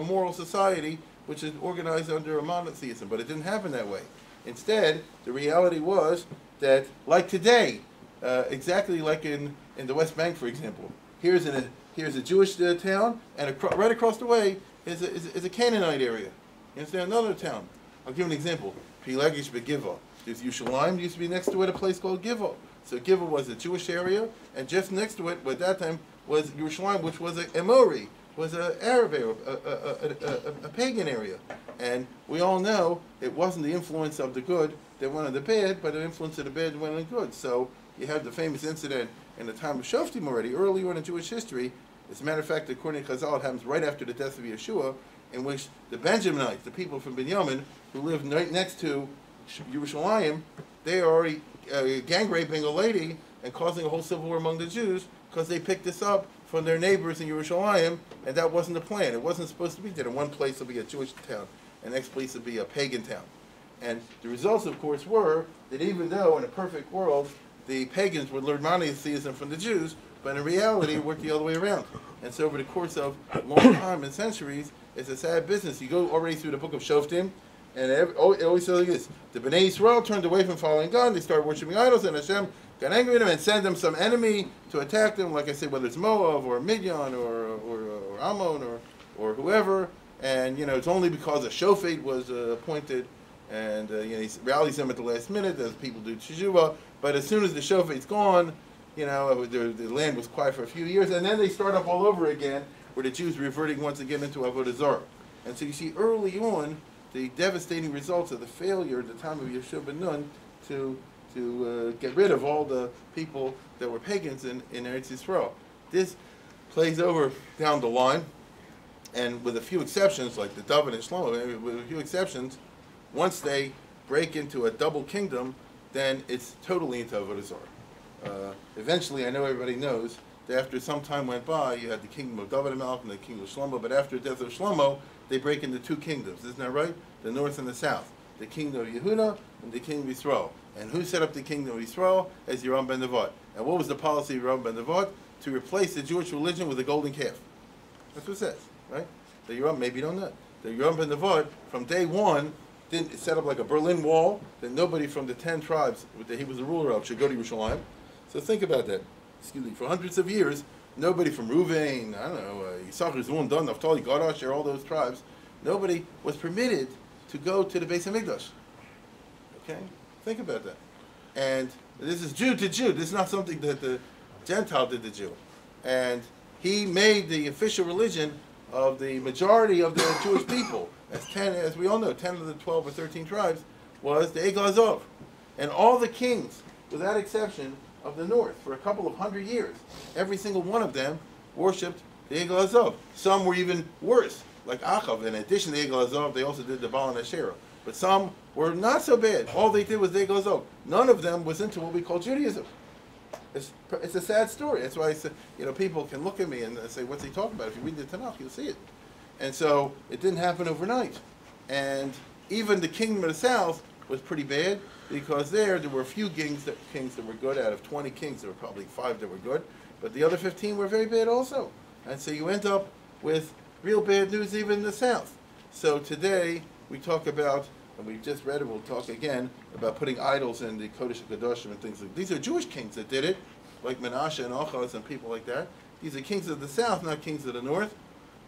moral society which is organized under a monotheism. But it didn't happen that way. Instead, the reality was that, like today, exactly like in the West Bank, for example, here's a Jewish town, and right across the way is a Canaanite area. You understand? Another town. I'll give you an example. Pilegish Begiva. There's Yerushalayim, used to be next to it a place called Giva. So Giva was a Jewish area, and just next to it, at that time, was Yerushalayim, which was an Amori, was an Arab area, a pagan area. And we all know it wasn't the influence of the good they went on the bad, but the influence of the bad went on the good. So you have the famous incident in the time of Shoftim already, earlier on in Jewish history. As a matter of fact, according to Chazal, it happens right after the death of Yeshua, in which the Benjaminites, the people from Binyamin, who lived right next to Yerushalayim, they are already gang raping a lady and causing a whole civil war among the Jews because they picked this up from their neighbors in Yerushalayim, and that wasn't the plan. It wasn't supposed to be that in one place will be a Jewish town, and the next place will be a pagan town. And the results, of course, were that even though in a perfect world the pagans would learn monotheism from the Jews, but in reality it worked the other way around. And so over the course of a long time and centuries, it's a sad business. You go already through the book of Shoftim, and it always says like this: the Bnei Yisrael turned away from following God, they started worshiping idols, and Hashem got angry with them and sent them some enemy to attack them, like I said, whether it's Moab or Midian or Ammon or whoever. And it's only because a shofet was appointed, and he rallies them at the last minute, as people do teshuvah. But as soon as the shofet's gone, the land was quiet for a few years, and then they start up all over again, where the Jews reverting once again into Avodah Zarah. And so you see early on the devastating results of the failure at the time of Yeshua ben Nun to get rid of all the people that were pagans in Eretz Yisrael. This plays over down the line, and with a few exceptions, like the David and Shlomo, with a few exceptions, once they break into a double kingdom, then it's totally into Avodah Zarah. Eventually, I know everybody knows that after some time went by, you had the kingdom of David and Malach and the kingdom of Shlomo, but after the death of Shlomo, they break into two kingdoms. Isn't that right? The north and the south. The kingdom of Yehuda and the kingdom of Yisrael. And who set up the kingdom of Yisrael? As Yeram ben Nevat. And what was the policy of Yeram ben Nevat? To replace the Jewish religion with a golden calf. That's what it says, right? The Yeram, maybe you don't know. The Yeram ben Nevat, from day one, didn't set up like a Berlin Wall that nobody from the 10 tribes that he was the ruler of should go to Yerushalayim. So think about that. Excuse me, for hundreds of years, nobody from Ruvain, I don't know, Yisachar, Zvulun, Dan, Naphtali, Gad, Asher, all those tribes, nobody was permitted to go to the Beis HaMikdash. Okay? Think about that. And this is Jew to Jew. This is not something that the Gentile did to Jew. And he made the official religion of the majority of the Jewish people, as we all know, 10 of the 12 or 13 tribes, was the Egel Azov. And all the kings, without exception, of the north, for a couple of hundred years, every single one of them worshipped the Egel Azov. Some were even worse, like Achav. In addition to the Egel Azov, they also did the Baal and Asherah. But some were not so bad. All they did was the Egel Azov. None of them was into what we call Judaism. It's a sad story. That's why I said, people can look at me and say, what's he talking about? If you read the Tanakh, you'll see it. And so it didn't happen overnight. And even the kingdom of the south was pretty bad, because there were a few kings that were good. Out of 20 kings, there were probably 5 that were good. But the other 15 were very bad also. And so you end up with real bad news even in the south. So today we talk about, and we just read it, we'll talk again, about putting idols in the Kodesh HaKadoshim and things like that. These are Jewish kings that did it, like Menashe and Achaz and people like that. These are kings of the south, not kings of the north.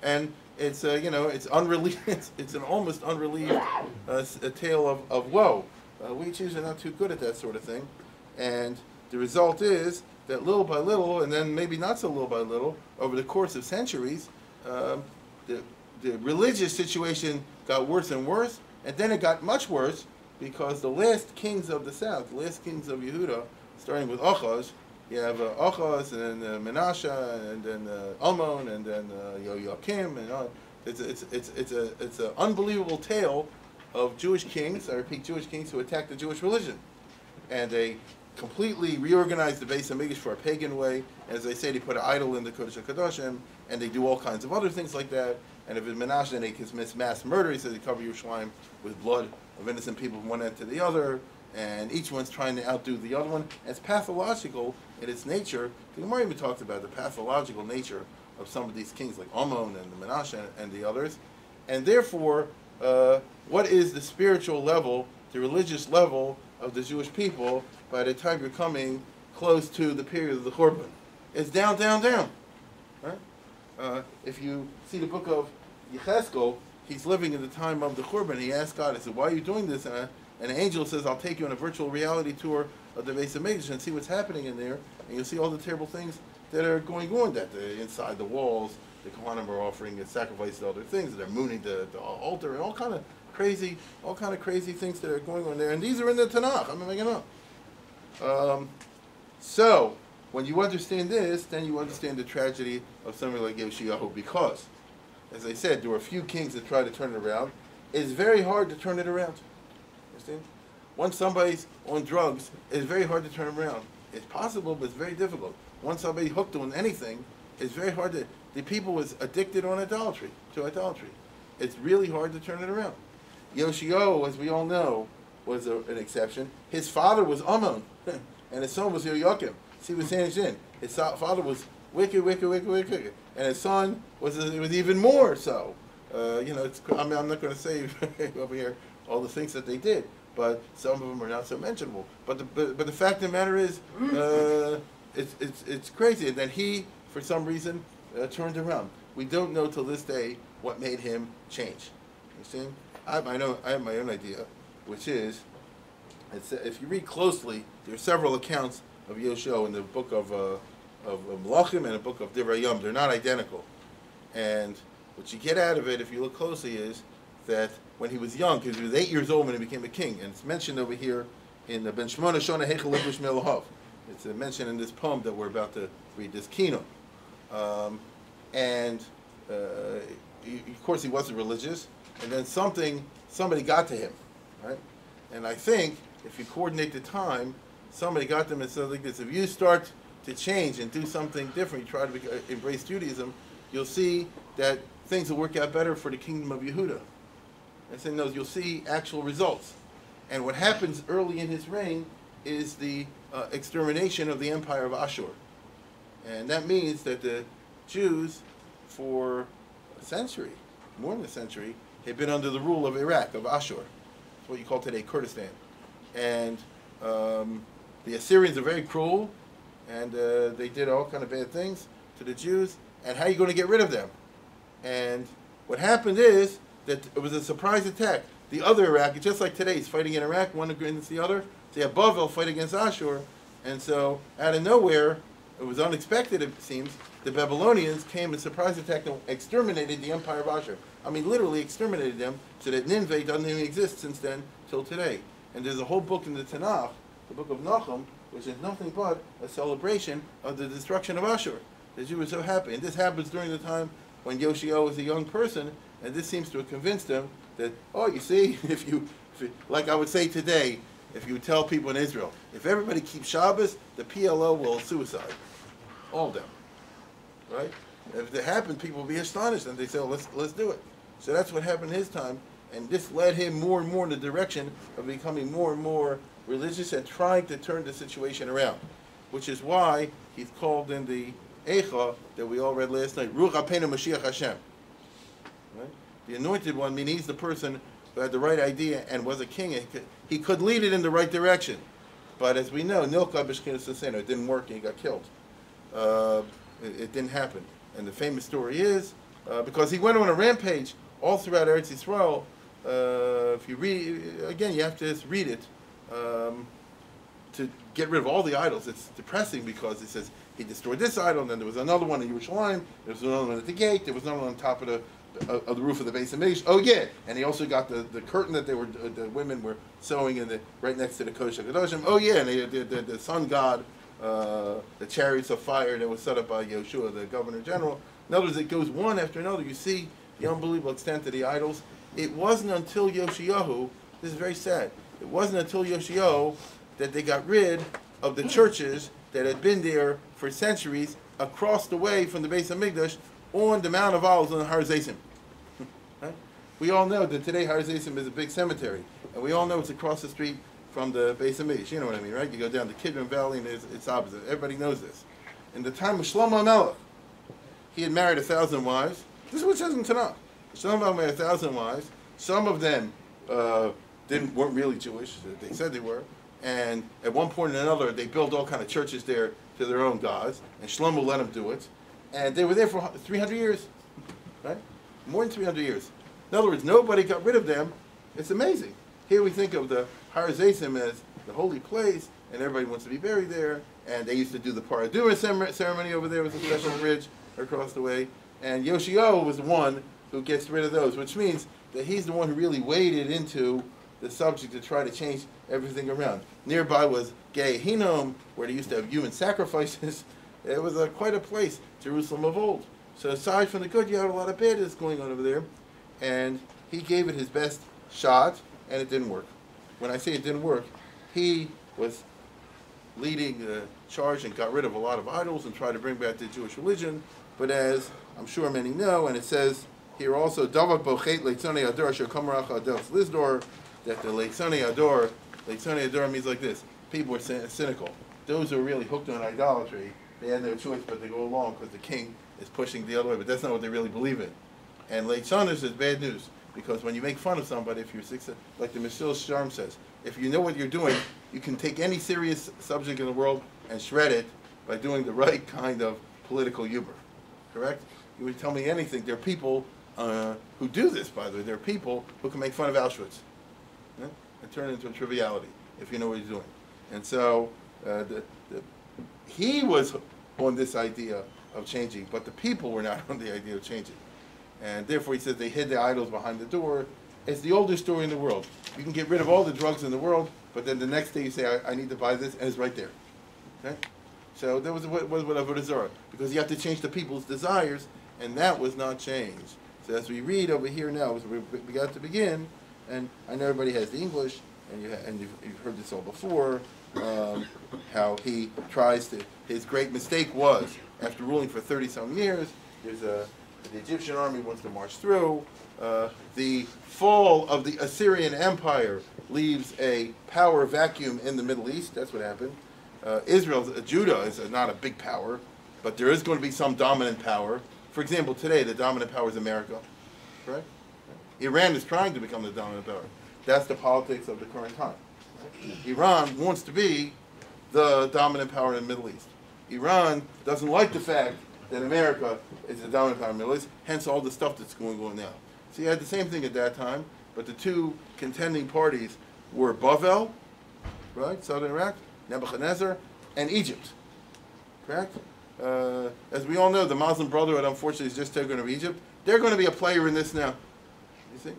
And it's, it's unrelieved, it's an almost unrelieved a tale of woe. We Jews are not too good at that sort of thing. And the result is that little by little, and then maybe not so little by little, over the course of centuries, the religious situation got worse and worse, and then it got much worse because the last kings of the south, the last kings of Yehuda, starting with Achaz, you have Achaz, and then Menashe, and then Ammon, and then Yoakim, and all. It's an unbelievable tale of Jewish kings, I repeat, Jewish kings who attacked the Jewish religion. And they completely reorganized the Beis HaMikdash for a pagan way. As I say, they put an idol in the Kodesh HaKadoshim, and they do all kinds of other things like that. And if it's Menashe, then they commit mass murder. He says they cover Yerushalayim with blood of innocent people from one end to the other, and each one's trying to outdo the other one. It's pathological in its nature. The Gemara even talks about the pathological nature of some of these kings, like Ammon and Menashe and the others. And therefore, what is the spiritual level, the religious level of the Jewish people by the time you're coming close to the period of the Churban? It's down, down, down. Right? If you see the book of Yecheskel, he's living in the time of the Churban. He asks God, he said, why are you doing this? And an angel says, I'll take you on a virtual reality tour of the Beis HaMikdash and see what's happening in there. And you'll see all the terrible things that are going on, that inside the walls, the Kohanim are offering sacrifices to other things, they're mooning the altar, and all kind of crazy, all kind of crazy things that are going on there. And these are in the Tanakh. I'm not making it up. So, when you understand this, then you understand the tragedy of somebody like Yoshiyahu, because, as I said, there were a few kings that tried to turn it around. It's very hard to turn it around. Understand? Once somebody's on drugs, it's very hard to turn them around. It's possible, but it's very difficult. Once somebody's hooked on anything, it's very hard to... The people was addicted to idolatry. It's really hard to turn it around. Yoshiyahu, as we all know, was an exception. His father was Ammon, and his son was Yoakim. See what saying in. His father was wicked, and his son was even more so. I'm not going to say over here all the things that they did, but some of them are not so mentionable. But the fact of the matter is, it's crazy. And then he, for some reason, turned around. We don't know till this day what made him change. You see? I have my own idea, which is, if you read closely, there are several accounts of Yoshiyahu in the book of Melachim and the book of Divrei Yom. They're not identical. And what you get out of it, if you look closely, is that when he was young, because he was 8 years old when he became a king, and it's mentioned over here in the Ben Shmona Shona Heichel Libush Melahav. It's mentioned in this poem that we're about to read, this Kinos. Of course, he wasn't religious, and then somebody got to him, right? And I think if you coordinate the time, somebody got to him and said like this: if you start to change and do something different, you try to embrace Judaism, you'll see that things will work out better for the kingdom of Yehuda. And saying those, you'll see actual results. And what happens early in his reign is the extermination of the empire of Ashur. And that means that the Jews, for a century, more than a century, had been under the rule of Iraq, of Ashur. It's what you call today Kurdistan. And the Assyrians are very cruel, and they did all kind of bad things to the Jews. And how are you going to get rid of them? And what happened is that it was a surprise attack. The other Iraq, just like today, is fighting in Iraq, one against the other. So you have Bavel fight against Ashur. And so, out of nowhere, it was unexpected, it seems, the Babylonians came and surprise attacked and exterminated the empire of Ashur. I mean, literally exterminated them, so that Nineveh doesn't even exist since then till today. And there's a whole book in the Tanakh, the book of Nahum, which is nothing but a celebration of the destruction of Ashur. The Jews were so happy. And this happens during the time when Yoshiyahu was a young person, and this seems to have convinced them that, oh, you see, if you like I would say today, if you tell people in Israel, if everybody keeps Shabbos, the PLO will suicide. All of them. Right? If it happened, people will be astonished, and they say, oh, let's do it. So that's what happened in his time, and this led him more and more in the direction of becoming more and more religious and trying to turn the situation around, which is why he's called in the Eicha that we all read last night, Ruach HaPeinu Mashiach Hashem. Right? The anointed one, meaning he's the person who had the right idea and was a king, and he could lead it in the right direction. But as we know, Nilka B'Shchinas Saseno, it didn't work and he got killed. It didn't happen. And the famous story is, because he went on a rampage all throughout Eretz Yisrael. If you read, again, you have to just read it to get rid of all the idols. It's depressing because it says he destroyed this idol, and then there was another one in Yerushalayim, there was another one at the gate, there was another one on top of the roof of the Beis Hamikdash. Oh yeah, and he also got the curtain that the women were sewing in right next to the Kodesh HaKadoshim. Oh yeah, and the sun god, the chariots of fire that was set up by Yoshua, the governor general. In other words, it goes one after another. You see the unbelievable extent of the idols. It wasn't until Yoshiyahu, this is very sad, it wasn't until Yoshiyahu that they got rid of the churches that had been there for centuries across the way from the Beis Hamikdash on the Mount of Olives on Har Zaysim. Right? We all know that today Har Zaysim is a big cemetery, and we all know it's across the street from the Beis Hamikdash. You know what I mean, right? You go down the Kidron Valley and it's opposite. Everybody knows this. In the time of Shlomo HaMelech, he had married 1,000 wives. This is what it says in Tanakh. Shlomo married 1,000 wives. Some of them weren't really Jewish. They said they were. And at one point or another, they built all kind of churches there to their own gods. And Shlomo let them do it. And they were there for 300 years. Right? More than 300 years. In other words, nobody got rid of them. It's amazing. Here we think of the Har Zaysim as the holy place, and everybody wants to be buried there. And they used to do the Paraduma ceremony over there with a special bridge across the way. And Yoshiyahu was the one who gets rid of those, which means that he's the one who really waded into the subject to try to change everything around. Nearby was Yoshiyahu, where they used to have human sacrifices. It was quite a place, Jerusalem of old. So aside from the good, you had a lot of bad that's going on over there. And he gave it his best shot, and it didn't work. When I say it didn't work, he was leading the charge and got rid of a lot of idols and tried to bring back the Jewish religion. But as I'm sure many know, and it says here also, Davak bochet leitzonei ador asher kamaracha adelz lizdor, that the leitzonei ador means like this: people are cynical. Those who are really hooked on idolatry, they had no choice but to go along because the king is pushing the other way. But that's not what they really believe in. And leitzoners is bad news, because when you make fun of somebody, if you're successful, like the Mishil Sharm says, if you know what you're doing, you can take any serious subject in the world and shred it by doing the right kind of political humor. Correct? You would tell me anything. There are people who do this, by the way. There are people who can make fun of Auschwitz, yeah, and turn it into a triviality if you know what he's doing. And so he was on this idea of changing, but the people were not on the idea of changing. And therefore he says they hid the idols behind the door. It's the oldest story in the world. You can get rid of all the drugs in the world, but then the next day you say, I need to buy this, and it's right there. Okay? So that was what Avodah Zarah, because you have to change the people's desires, and that was not changed. So as we read over here now, as we got to begin, and I know everybody has the English, and you've heard this all before, how he tries to, his great mistake was, after ruling for 30-some years, the Egyptian army wants to march through. The fall of the Assyrian Empire leaves a power vacuum in the Middle East. That's what happened. Judah is not a big power, but there is going to be some dominant power. For example, today the dominant power is America, right? Iran is trying to become the dominant power. That's the politics of the current time. Right? Iran wants to be the dominant power in the Middle East. Iran doesn't like the fact that America is the dominant power in the Middle East, hence all the stuff that's going on now. So you had the same thing at that time, but the two contending parties were Bavel, right, southern Iraq, Nebuchadnezzar, and Egypt, correct? As we all know, the Muslim Brotherhood, unfortunately, is just taken over Egypt. They're going to be a player in this now, you see?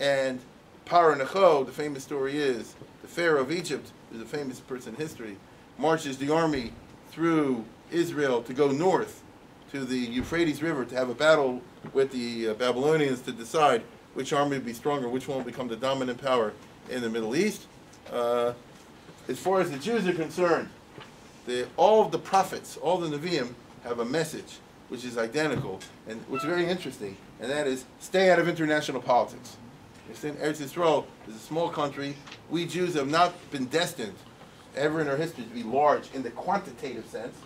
And Paro Necho, the famous story is, the Pharaoh of Egypt, is a famous person in history, marches the army through Israel to go north to the Euphrates River to have a battle with the Babylonians to decide which army would be stronger, which one will become the dominant power in the Middle East. As far as the Jews are concerned, all of the prophets, all the Nevi'im, have a message which is identical, and which is very interesting, and that is, stay out of international politics. You understand? Eretz Yisrael is a small country. We Jews have not been destined ever in our history to be large in the quantitative sense.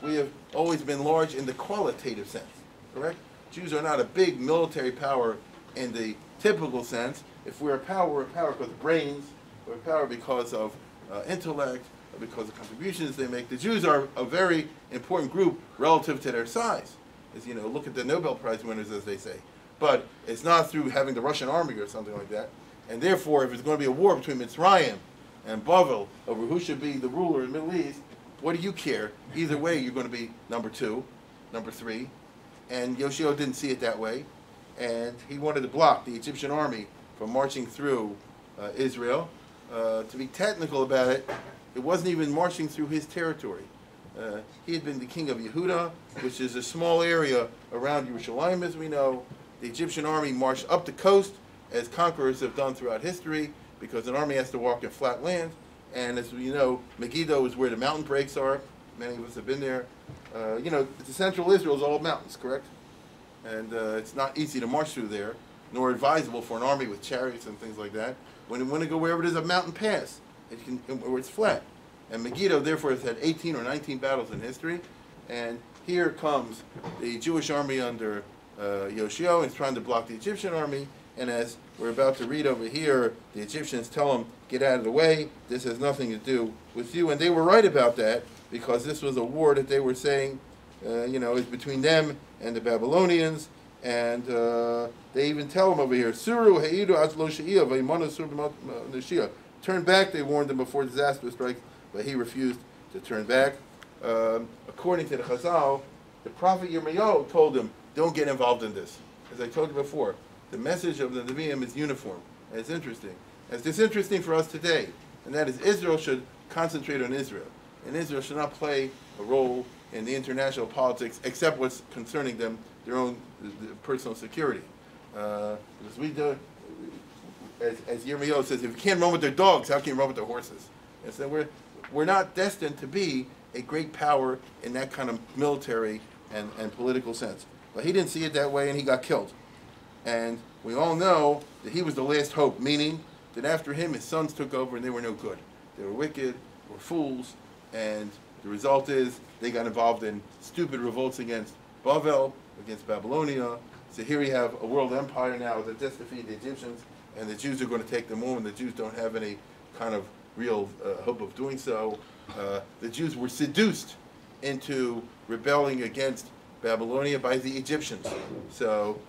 We have always been large in the qualitative sense, correct? Jews are not a big military power in the typical sense. If we're a power because of brains, we're a power because of intellect, or because of contributions they make. The Jews are a very important group relative to their size. As you know, look at the Nobel Prize winners, as they say. But it's not through having the Russian army or something like that. And therefore, if it's going to be a war between Mitzrayim and Bavel over who should be the ruler in the Middle East, what do you care? Either way, you're going to be number 2, number 3. And Yoshiyahu didn't see it that way. And he wanted to block the Egyptian army from marching through Israel. To be technical about it, it wasn't even marching through his territory. He had been the king of Yehuda, which is a small area around Yerushalayim, as we know. The Egyptian army marched up the coast, as conquerors have done throughout history, because an army has to walk in flat land. And as we know, Megiddo is where the mountain breaks are. Many of us have been there. The central Israel is all mountains, correct? And it's not easy to march through there, nor advisable for an army with chariots and things like that. When you want to go wherever there's a mountain pass, where it's flat. And Megiddo, therefore, has had 18 or 19 battles in history. And here comes the Jewish army under Yoshiyahu, and it's trying to block the Egyptian army. And as we're about to read over here, the Egyptians tell them, get out of the way, this has nothing to do with you. And they were right about that, because this was a war that they were saying, is between them and the Babylonians. And they even tell them over here, Suru heidu az lo she'iyah v'imanu sur neshiyah. Turn back, they warned him before disaster strikes, but he refused to turn back. According to the Chazal, the prophet Yirmiyahu told him, don't get involved in this. as I told you before, the message of the Nevi'im is uniform. And it's interesting. It's interesting for us today, and that is Israel should concentrate on Israel. And Israel should not play a role in the international politics except what's concerning them, their own personal security. Because we do, as Yirmiyahu says, if you can't run with their dogs, how can you run with their horses? And so we're not destined to be a great power in that kind of military and political sense. But he didn't see it that way, and he got killed. And we all know that he was the last hope, meaning that after him, his sons took over, and they were no good. They were wicked, were fools, and the result is they got involved in stupid revolts against Bavel, against Babylonia. So here we have a world empire now that just defeated the Egyptians, and the Jews are going to take them on. The Jews don't have any kind of real hope of doing so. The Jews were seduced into rebelling against Babylonia by the Egyptians. So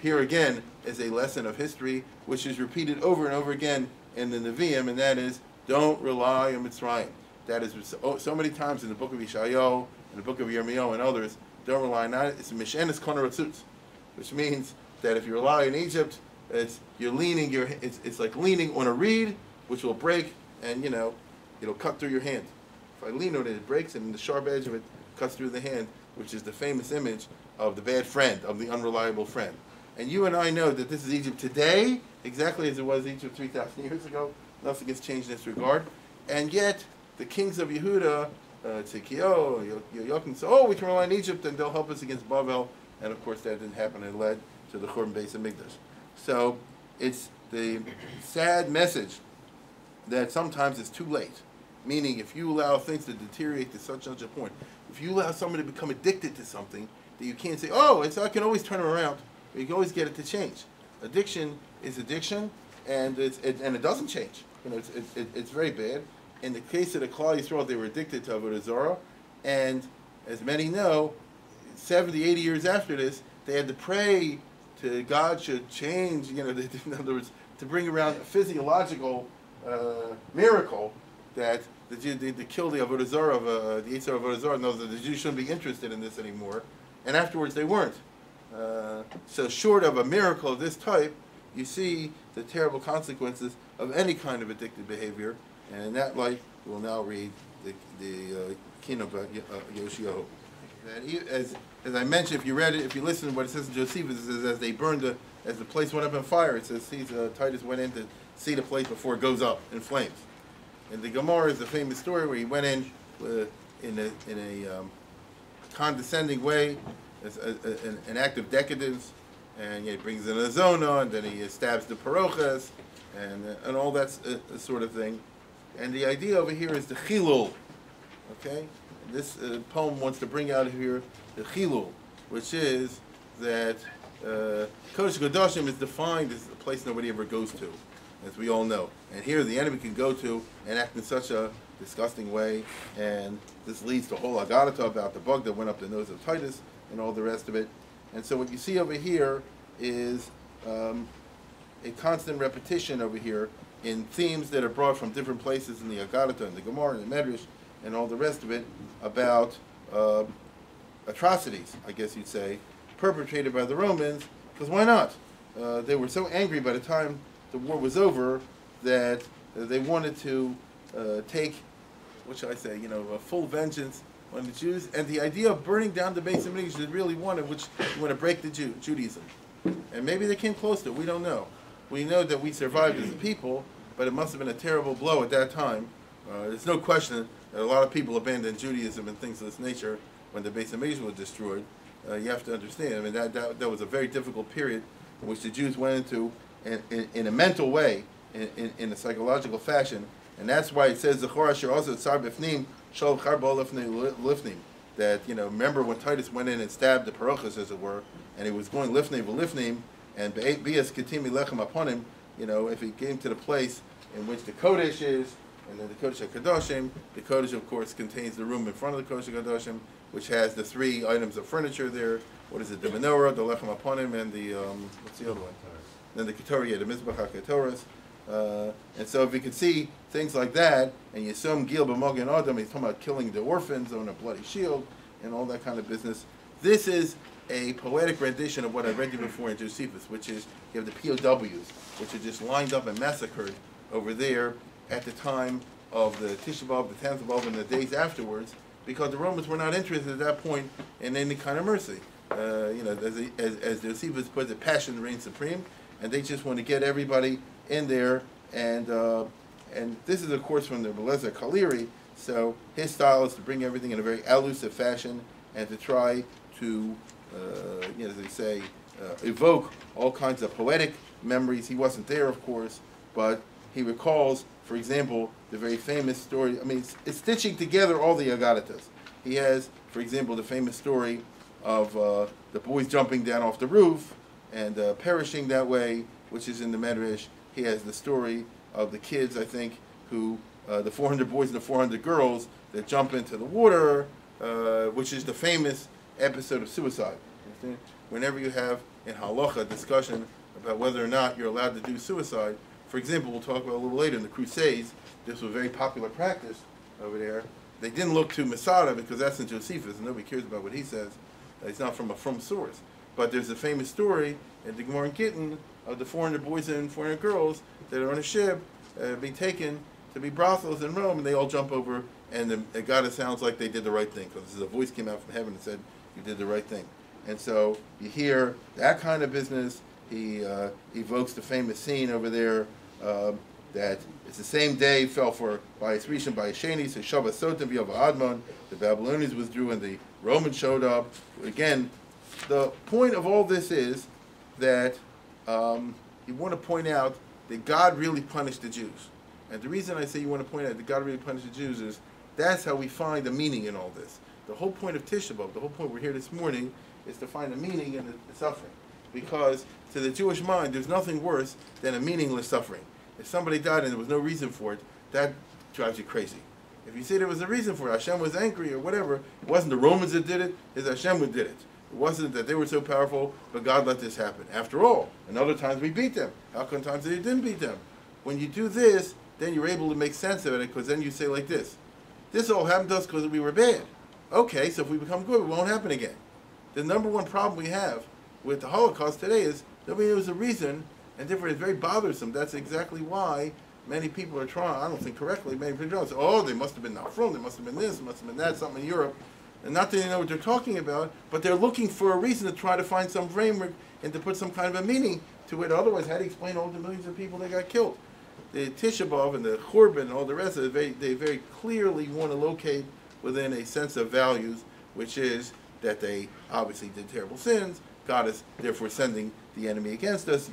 here again is a lesson of history which is repeated over and over again in the Nevi'im, and that is, don't rely on Mitzrayim. That is so many times in the book of Yoshiyahu, in the book of Yirmiyahu and others, don't rely on that. It's a mishenes konaratzutz, which means that if you rely on Egypt, it's like leaning on a reed which will break, and it'll cut through your hand. If I lean on it, it breaks, and the sharp edge of it cuts through the hand, which is the famous image of the bad friend, of the unreliable friend. And you and I know that this is Egypt today, exactly as it was Egypt 3,000 years ago. Nothing has changed in this regard. And yet, the kings of Yehuda, Tzidkiyahu, Yochanan, say, oh, we can rely on Egypt, and they'll help us against Bavel. And of course, that didn't happen, and led to the Churban Beis Hamikdash. So, it's the sad message that sometimes it's too late. Meaning, if you allow things to deteriorate to such a point, if you allow someone to become addicted to something, that you can't say, oh, I can always turn it around. Or you can always get it to change. Addiction is addiction, and it doesn't change. It's very bad. In the case of the Klal Yisrael, they were addicted to Avodah Zarah, and as many know, 70, 80 years after this, they had to pray to God should change. In other words, to bring around a physiological miracle that the kill the Avodah Zarah of the Yitzhak Avodah Zarah knows that the Jews shouldn't be interested in this anymore, and afterwards they weren't. So short of a miracle of this type, you see the terrible consequences of any kind of addictive behavior, and in that light, we'll now read the Kinos of Yoshiyahu. As I mentioned, if you read it, if you listen to what it says in Josephus, it says as the place went up in fire, it says Titus went in to see the place before it goes up in flames. And the Gemara is a famous story where he went in a condescending way, as an act of decadence, and he brings in a zona, and then he stabs the parochas, and all that sort of thing. And the idea over here is the chilul, okay? And this poem wants to bring out here the chilul, which is that Kodesh Kodashim is defined as a place nobody ever goes to, as we all know. And here the enemy can go to and act in such a disgusting way, and this leads to a whole Agadata about the bug that went up the nose of Titus and all the rest of it. And so what you see over here is a constant repetition over here in themes that are brought from different places in the Agadata and the Gemara and the Medrash and all the rest of it about atrocities, I guess you'd say, perpetrated by the Romans, because why not? They were so angry by the time the war was over that they wanted to take, what should I say, a full vengeance on the Jews. And the idea of burning down the Beis Hamikdash they really wanted, which you want to break the Judaism. And maybe they came close to it, we don't know. We know that we survived as a people, but it must have been a terrible blow at that time. There's no question that a lot of people abandoned Judaism and things of this nature when the Beis Hamikdash was destroyed. You have to understand, I mean, that was a very difficult period in which the Jews went into in a mental way, in a psychological fashion, and that's why it says that remember when Titus went in and stabbed the parochas, as it were, and he was going lifnei v'lifnim, and bias ketimi lechem upon him. If he came to the place in which the Kodesh is, and then the Kodesh HaKadoshim, the Kodesh of course contains the room in front of the Kodesh HaKadoshim, which has the three items of furniture there. What is it? The menorah, the lechem upon him, and the what's the other one? Then the Ketorah, the Mizbach HaKetoras. And so if you could see things like that, and you assume Gil b'Mogen Adam, he's talking about killing the orphans on a bloody shield, and all that kind of business. This is a poetic rendition of what I read you before in Josephus, which is you have the POWs, which are just lined up and massacred over there at the time of the Tisha B'Av, the 10th of Av, and the days afterwards, because the Romans were not interested at that point in any kind of mercy. As Josephus puts it, passion reigns supreme, and they just want to get everybody in there. And this is, of course, from the Belezer Kaliri. So his style is to bring everything in a very elusive fashion and to try to, as they say, evoke all kinds of poetic memories. He wasn't there, of course, but he recalls, for example, the very famous story. I mean, it's stitching together all the Agaritas. He has, for example, the famous story of the boys jumping down off the roof and perishing that way, which is in the Medrash. He has the story of the kids, I think, who, the 400 boys and the 400 girls that jump into the water, which is the famous episode of suicide. Whenever you have in halacha a discussion about whether or not you're allowed to do suicide, for example, we'll talk about a little later in the Crusades, this was a very popular practice over there. They didn't look to Masada because that's in Josephus and nobody cares about what he says. It's not from a source. But there's a famous story in the Gemara in Gittin of the 400 boys and 400 girls that are on a ship being taken to be brothels in Rome, and they all jump over, and the goddess sounds like they did the right thing because a voice came out from heaven and said, you did the right thing. And so you hear that kind of business. He evokes the famous scene over there that it's the same day fell by its Rishon, by Sheni, so Shabbat Sotim B'Av Admon, the Babylonians withdrew and the Romans showed up. Again, the point of all this is that you want to point out that God really punished the Jews. And the reason I say you want to point out that God really punished the Jews is that's how we find the meaning in all this. The whole point of Tisha B'Av, the whole point we're here this morning, is to find the meaning in the suffering. Because to the Jewish mind, there's nothing worse than a meaningless suffering. If somebody died and there was no reason for it, that drives you crazy. If you say there was a reason for it, Hashem was angry or whatever, it wasn't the Romans that did it, it's Hashem who did it. It wasn't that they were so powerful, but God let this happen. After all, and other times we beat them. How come times they didn't beat them? When you do this, then you're able to make sense of it, because then you say like this all happened to us because we were bad. Okay, so if we become good, it won't happen again. The number one problem we have with the Holocaust today is nobody knows the reason, and therefore it's very bothersome. That's exactly why many people are trying, I don't think correctly, many people say, oh, they must have been not from, they must have been this, must have been that, something in Europe. And not that they know what they're talking about, but they're looking for a reason to try to find some framework and to put some kind of a meaning to it. Otherwise, how do you explain all the millions of people that got killed? The Tisha B'Av and the Churban and all the rest of it, they very clearly want to locate within a sense of values, which is that they obviously did terrible sins. God is therefore sending the enemy against us.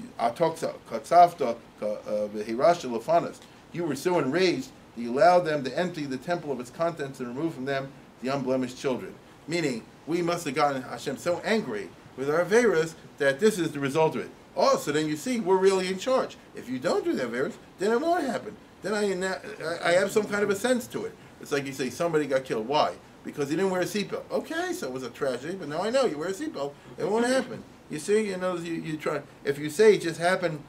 You were so enraged that you allowed them to empty the temple of its contents and remove from them the unblemished children. Meaning, we must have gotten Hashem so angry with our Averas that this is the result of it. Oh, so then you see, we're really in charge. If you don't do the Averas, then it won't happen. Then I have some kind of a sense to it. It's like you say, somebody got killed. Why? Because he didn't wear a seatbelt. Okay, so it was a tragedy, but now I know you wear a seatbelt. It won't happen. You see, you try. If you say it just happened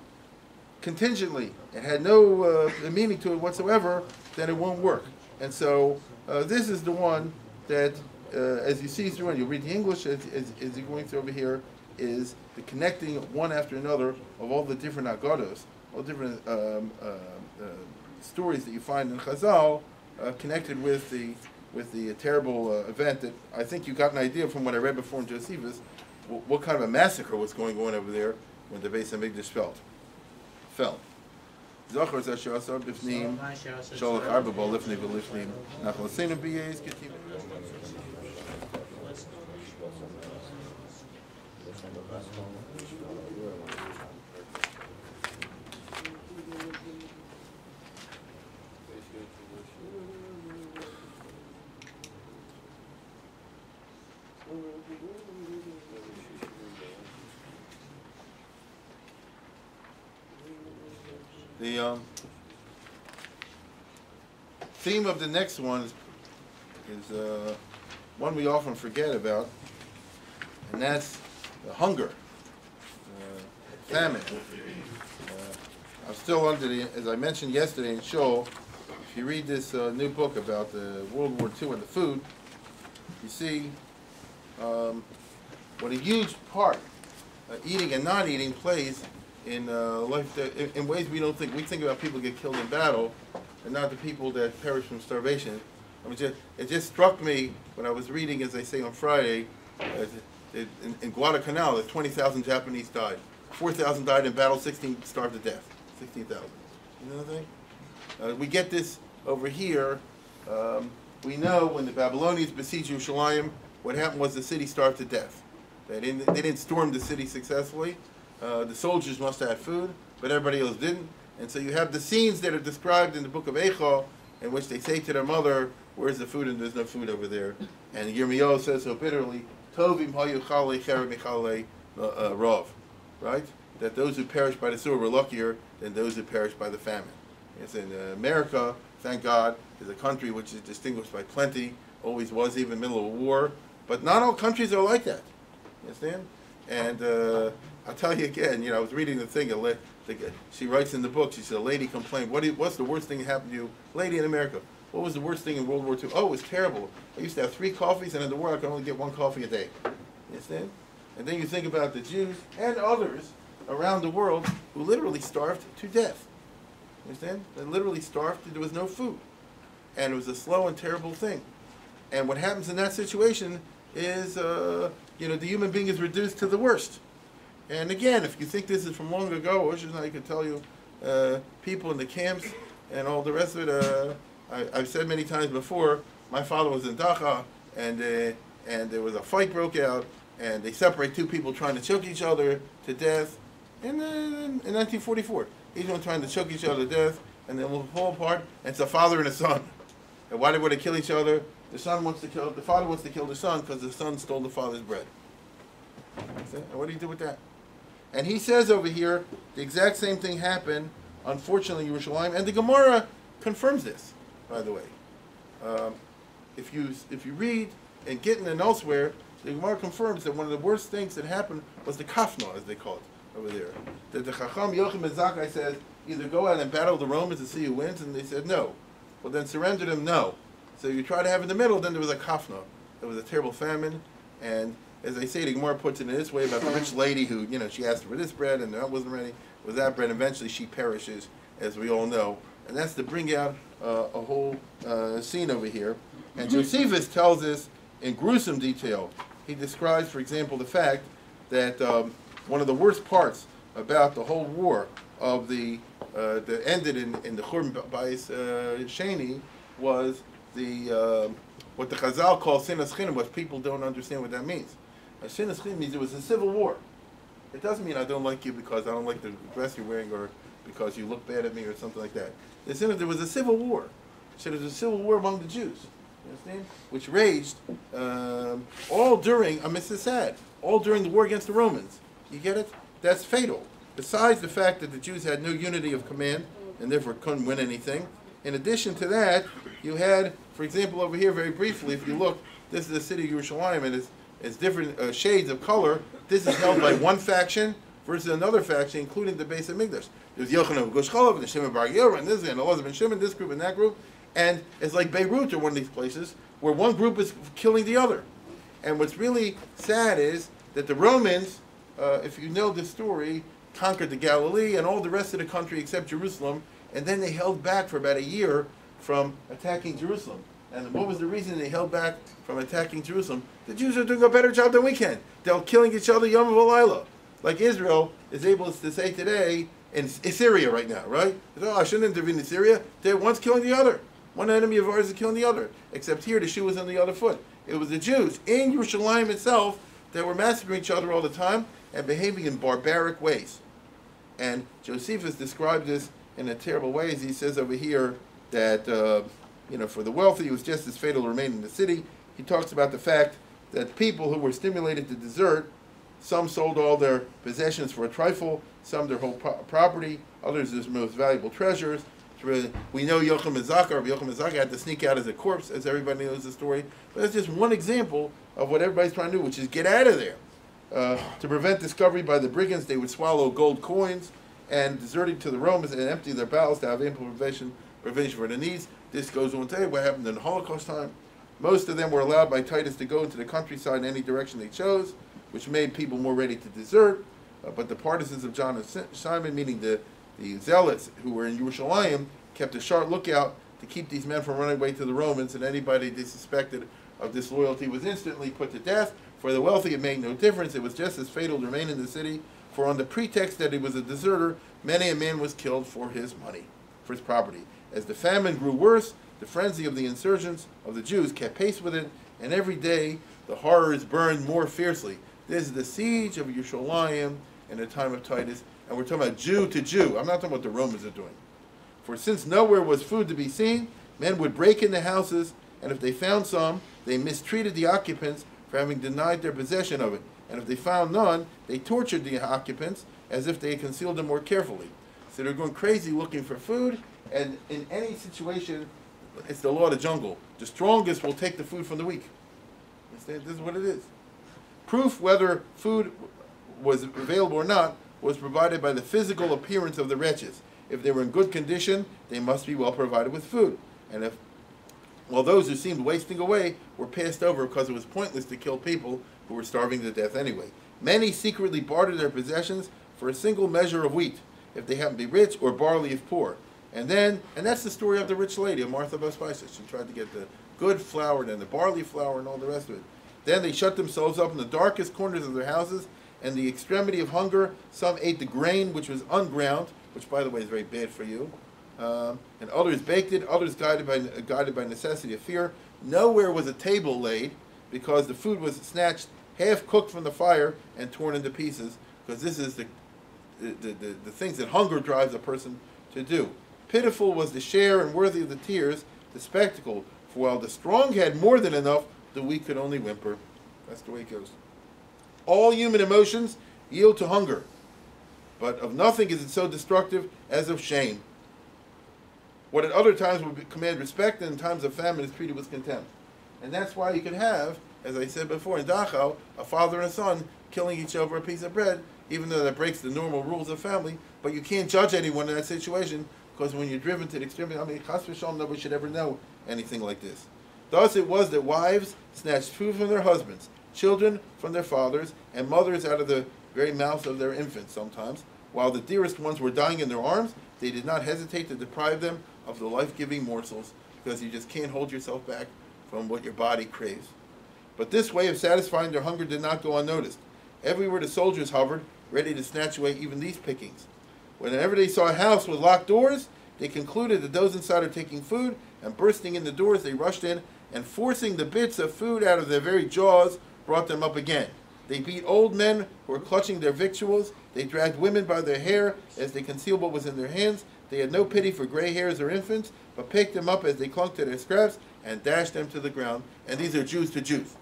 contingently, it had no meaning to it whatsoever, then it won't work. And so this is the one that, as you see through, and you'll read the English as you're going through over here, is the connecting one after another of all the different agados, all different stories that you find in Chazal, connected with the terrible event that I think you got an idea from what I read before in Josephus, what kind of a massacre was going on over there when the Beis Hamikdash fell. Zachar Zasher Asar Bifnim, Sholach Arba Bo Lifnei V'Lifnim, Nachal Seinu B'Yez Ketim. The theme of the next one is one we often forget about, and that's hunger, famine. I'm still under as I mentioned yesterday in Shul, if you read this new book about the World War II and the food, you see what a huge part eating and not eating plays in life in ways we don't think. We think about people get killed in battle, and not the people that perish from starvation. I mean, it just struck me when I was reading, as I say on Friday, in Guadalcanal, 20,000 Japanese died. 4,000 died in battle, 16 starved to death. 16,000. You know what I'm saying? We get this over here. We know when the Babylonians besieged Yerushalayim, what happened was the city starved to death. They didn't storm the city successfully. The soldiers must have had food, but everybody else didn't. And so you have the scenes that are described in the book of Eicha, in which they say to their mother, "Where's the food?" And there's no food over there. And Yirmiyahu says so bitterly, "Tovim hayu chale cherem michale rav," right? That those who perished by the sword were luckier than those who perished by the famine. It's in America, thank God, is a country which is distinguished by plenty, always was, even in the middle of a war. But not all countries are like that. You understand? And I'll tell you again, I was reading the thing, she writes in the book, she said, a lady complained, what's the worst thing that happened to you? Lady in America, what was the worst thing in World War II? Oh, it was terrible. I used to have 3 coffees, and in the war I could only get 1 coffee a day. You understand? And then you think about the Jews and others around the world who literally starved to death. You understand? They literally starved, there was no food. And it was a slow and terrible thing. And what happens in that situation is, the human being is reduced to the worst. And again, if you think this is from long ago, I could tell you, people in the camps and all the rest of it, I've said many times before, my father was in Dachau, and there was a fight broke out, and they separate 2 people trying to choke each other to death in 1944. Each one trying to choke each other to death, and then we'll fall apart, and it's a father and a son. And why would they kill each other? The father wants to kill the son because the son stole the father's bread. And what do you do with that? And he says over here, the exact same thing happened, unfortunately, in Yerushalayim, and the Gemara confirms this, by the way. If you read in Gittin and elsewhere, the Gemara confirms that one of the worst things that happened was the kafna, as they call it, over there. That the Chacham Yochim ben Zakkai says, either go out and battle the Romans and see who wins, and they said no. Well, then surrender them, no. So you try to have in the middle, then there was a kafna. There was a terrible famine, and as I say, the Gemara puts it in this way about the rich lady who, she asked for this bread and that wasn't ready. With that bread, eventually she perishes, as we all know. And that's to bring out a whole scene over here. And Josephus tells us in gruesome detail. He describes, for example, the fact that one of the worst parts about the whole war of that ended in the Churban Bayis Sheni was what the Chazal call sinas chinam, what people don't understand what that means. Sinas chinam means it was a civil war. It doesn't mean I don't like you because I don't like the dress you're wearing or because you look bad at me or something like that. There was a civil war. So there was a civil war among the Jews, you understand? Which raged all during, all during the war against the Romans. You get it? That's fatal. Besides the fact that the Jews had no unity of command and therefore couldn't win anything, in addition to that, you had, for example, over here, very briefly, if you look, this is the city of Yerushalayim, and it's different shades of color. This is held by one faction versus another faction, including the base of Mikdash. There's Yochanan of Gush Chalov, and Shimon Bar Yochai, and this, and Elazar ben Shimon, this group and that group. And it's like Beirut or one of these places where one group is killing the other. And what's really sad is that the Romans, if you know the story, conquered the Galilee and all the rest of the country except Jerusalem, and then they held back for about a year from attacking Jerusalem. And what was the reason they held back from attacking Jerusalem? The Jews are doing a better job than we can. They're killing each other yom v'layla. Like Israel is able to say today in Syria right now, right? Oh, I shouldn't intervene in Syria. They're one's killing the other. One enemy of ours is killing the other. Except here, the shoe was on the other foot. It was the Jews in Yerushalayim itself that were massacring each other all the time and behaving in barbaric ways. And Josephus described this in a terrible way, as he says over here that, for the wealthy, it was just as fatal to remain in the city. He talks about the fact that people who were stimulated to desert, some sold all their possessions for a trifle, some their whole property, others their most valuable treasures. We know Yochim ben Zakkai had to sneak out as a corpse, as everybody knows the story. But that's just one example of what everybody's trying to do, which is get out of there. To prevent discovery by the brigands, they would swallow gold coins and deserting to the Romans and empty their bowels to have ample provision for their needs. This goes on today. What happened in the Holocaust time? Most of them were allowed by Titus to go into the countryside in any direction they chose. which made people more ready to desert. But the partisans of John and Simon, meaning the zealots who were in Yerushalayim, kept a sharp lookout to keep these men from running away to the Romans, and anybody they suspected of disloyalty was instantly put to death. For the wealthy it made no difference. It was just as fatal to remain in the city, for on the pretext that he was a deserter, many a man was killed for his money, for his property. As the famine grew worse, the frenzy of the insurgents of the Jews kept pace with it, and every day the horrors burned more fiercely. This is the siege of Yerushalayim in the time of Titus, and we're talking about Jew to Jew. I'm not talking about what the Romans are doing. For since nowhere was food to be seen, men would break into houses, and if they found some, they mistreated the occupants for having denied their possession of it. And if they found none, they tortured the occupants as if they had concealed them more carefully. So they're going crazy looking for food, and in any situation, it's the law of the jungle. The strongest will take the food from the weak. This is what it is. Proof whether food was available or not was provided by the physical appearance of the wretches. If they were in good condition, they must be well provided with food. And while those who seemed wasting away were passed over because it was pointless to kill people who were starving to death anyway. Many secretly bartered their possessions for a single measure of wheat, if they happened to be rich, or barley if poor. And that's the story of the rich lady, of Martha of Spices. She tried to get the good flour and the barley flour and all the rest of it. Then they shut themselves up in the darkest corners of their houses, and the extremity of hunger, some ate the grain which was unground, which by the way is very bad for you, and others baked it, others guided by necessity of fear. Nowhere was a table laid, because the food was snatched half cooked from the fire and torn into pieces, because this is the things that hunger drives a person to do. Pitiful was the share, and worthy of the tears, the spectacle, for while the strong had more than enough, the weak could only whimper. That's the way it goes. All human emotions yield to hunger, but of nothing is it so destructive as of shame. What at other times would command respect, and in times of famine is treated with contempt. And that's why you could have, as I said before, in Dachau, a father and a son killing each other over a piece of bread, even though that breaks the normal rules of family. But you can't judge anyone in that situation, because when you're driven to the extremity, I mean, Chas v'shalom, nobody should ever know anything like this. Thus it was that wives snatched food from their husbands, children from their fathers, and mothers out of the very mouths of their infants sometimes. While the dearest ones were dying in their arms, they did not hesitate to deprive them of the life-giving morsels, because you just can't hold yourself back from what your body craves. But this way of satisfying their hunger did not go unnoticed. Everywhere the soldiers hovered, ready to snatch away even these pickings. Whenever they saw a house with locked doors, they concluded that those inside are taking food, and bursting in the doors, they rushed in, and forcing the bits of food out of their very jaws, brought them up again. They beat old men who were clutching their victuals. They dragged women by their hair as they concealed what was in their hands. They had no pity for gray hairs or infants, but picked them up as they clung to their scraps and dashed them to the ground. And these are Jews to Jews.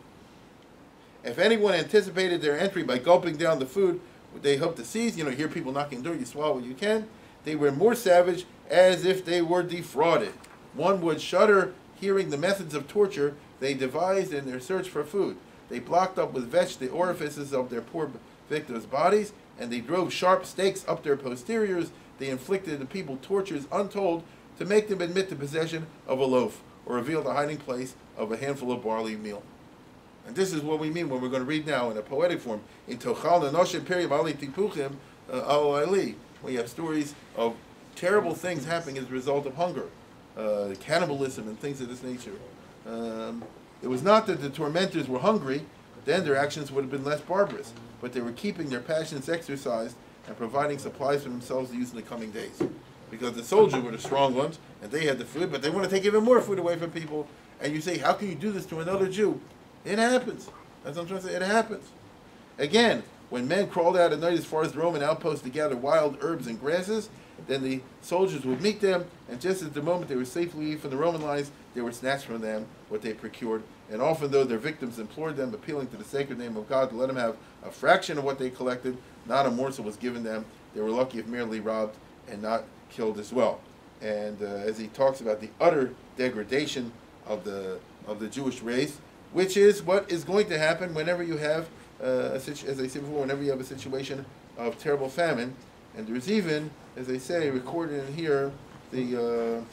If anyone anticipated their entry by gulping down the food they hoped to seize, hear people knocking the door, you swallow what you can, they were more savage, as if they were defrauded. One would shudder hearing the methods of torture they devised in their search for food. They blocked up with vetch the orifices of their poor victims' bodies, and they drove sharp stakes up their posteriors. They inflicted the people tortures untold to make them admit the possession of a loaf, or reveal the hiding place of a handful of barley meal. And this is what we mean when we're going to read now in a poetic form, in Tochal Nanoshim Perium Ali Tipuchim Al Ali, where you have stories of terrible things happening as a result of hunger, cannibalism and things of this nature. It was not that the tormentors were hungry, then their actions would have been less barbarous, but they were keeping their passions exercised and providing supplies for themselves to use in the coming days. Because the soldiers were the strong ones, and they had the food, but they want to take even more food away from people. And you say, how can you do this to another Jew? It happens. That's what I'm trying to say. It happens. Again, when men crawled out at night as far as the Roman outposts to gather wild herbs and grasses, then the soldiers would meet them, and just at the moment they were safely from the Roman lines, they were snatched from them what they procured. And often, though their victims implored them, appealing to the sacred name of God to let them have a fraction of what they collected, not a morsel was given them. They were lucky if merely robbed and not killed as well. And as he talks about the utter degradation of the Jewish race, which is what is going to happen whenever you have, as I said before, whenever you have a situation of terrible famine. And there's even, as they say, recorded in here, the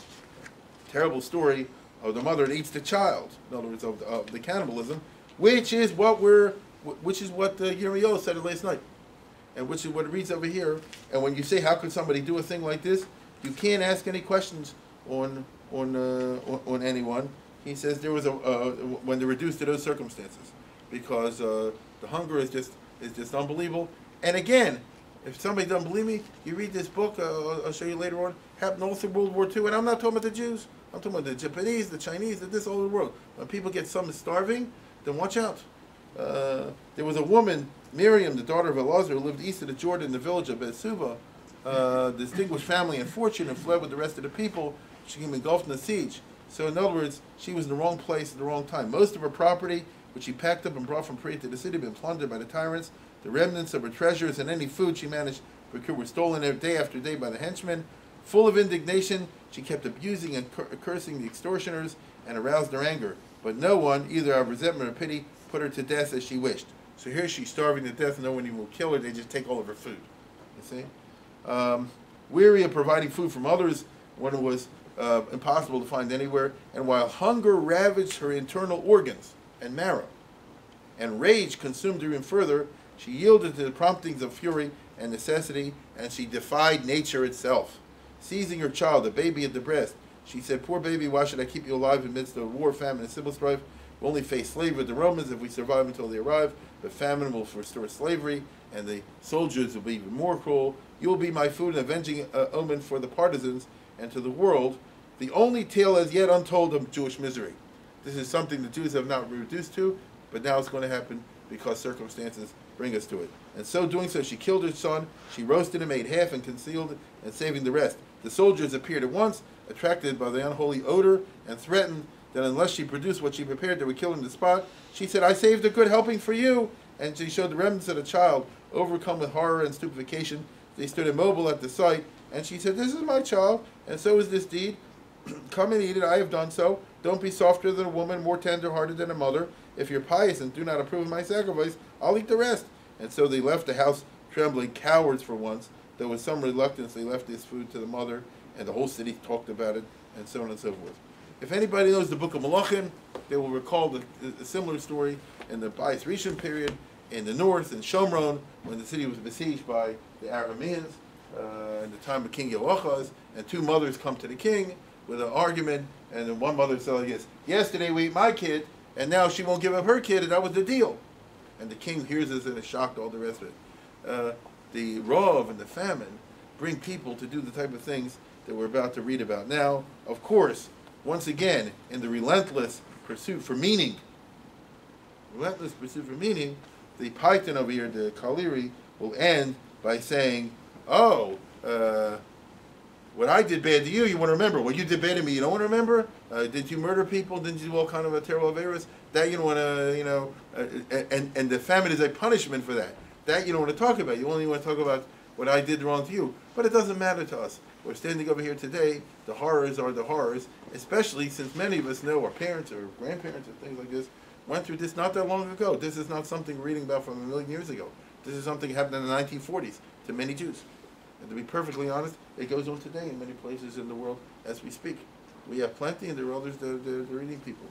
terrible story of the mother that eats the child, in other words, of the cannibalism, which is what we're which is what Yoshiyahu said last night, and which is what it reads over here. And when you say, how could somebody do a thing like this, you can't ask any questions on anyone. He says there was when they're reduced to those circumstances, because the hunger is just unbelievable. And again, if somebody doesn't believe me, you read this book. I'll show you later on. Happened all through World War II, and I'm not talking about the Jews. I'm talking about the Japanese, the Chinese, this all over the world. When people get some starving, then watch out. There was a woman, Miriam, the daughter of Elazar, who lived east of the Jordan in the village of Beersheba, distinguished family and fortune, and fled with the rest of the people. She became engulfed in the siege. So in other words, she was in the wrong place at the wrong time. Most of her property, which she packed up and brought from Perea to the city, had been plundered by the tyrants. The remnants of her treasures and any food she managed to procure were stolen day after day by the henchmen. Full of indignation, she kept abusing and cursing the extortioners and aroused their anger. But no one, either out of resentment or pity, put her to death as she wished. So here she's starving to death, no one even will kill her, they just take all of her food. You see? Weary of providing food from others when it was impossible to find anywhere, and while hunger ravaged her internal organs and marrow, and rage consumed her even further, she yielded to the promptings of fury and necessity, and she defied nature itself. Seizing her child, a baby at the breast, she said, "Poor baby, why should I keep you alive amidst the war, famine, and civil strife? We'll only face slavery with the Romans if we survive until they arrive. But famine will restore slavery, and the soldiers will be even more cruel. You will be my food and avenging omen for the partisans and to the world, the only tale as yet untold of Jewish misery." This is something the Jews have not reduced to, but now it's going to happen because circumstances bring us to it. And so doing so, she killed her son, she roasted him, ate half, and concealed it, and saving the rest. The soldiers appeared at once, attracted by the unholy odor, and threatened that unless she produced what she prepared, they would kill her on the spot. She said, "I saved a good helping for you." And she showed the remnants of the child, overcome with horror and stupefaction. They stood immobile at the sight, and she said, "This is my child, and so is this deed. Come and eat it, I have done so. Don't be softer than a woman, more tender-hearted than a mother. If you're pious and do not approve of my sacrifice, I'll eat the rest." And so they left the house trembling, cowards for once, though with some reluctance they left this food to the mother, and the whole city talked about it, and so on and so forth. If anybody knows the book of Malachim, they will recall the similar story in the Bais Rishon period in the north, in Shomron, when the city was besieged by the Arameans, in the time of King Yehoshaphat, and two mothers come to the king with an argument, and then one mother said, "Yes, yesterday we ate my kid, and now she won't give up her kid, and that was the deal." And the king hears this and is shocked, all the rest of it. The Rav and the famine bring people to do the type of things that we're about to read about now. Of course, once again, in the relentless pursuit for meaning, the peutim over here, the Kaliri, will end by saying, "Oh, what I did bad to you, you want to remember. What you did bad to me, you don't want to remember? Did you murder people? Didn't you do all kind of a terrible averas? That you don't want to, and the famine is a punishment for that. That you don't want to talk about. You only want to talk about what I did wrong to you. But it doesn't matter to us. We're standing over here today. The horrors are the horrors, especially since many of us know our parents or grandparents or things like this went through this not that long ago. This is not something we're reading about from a million years ago. This is something that happened in the 1940s to many Jews. And to be perfectly honest, it goes on today in many places in the world as we speak. We have plenty, and there are others that are eating people.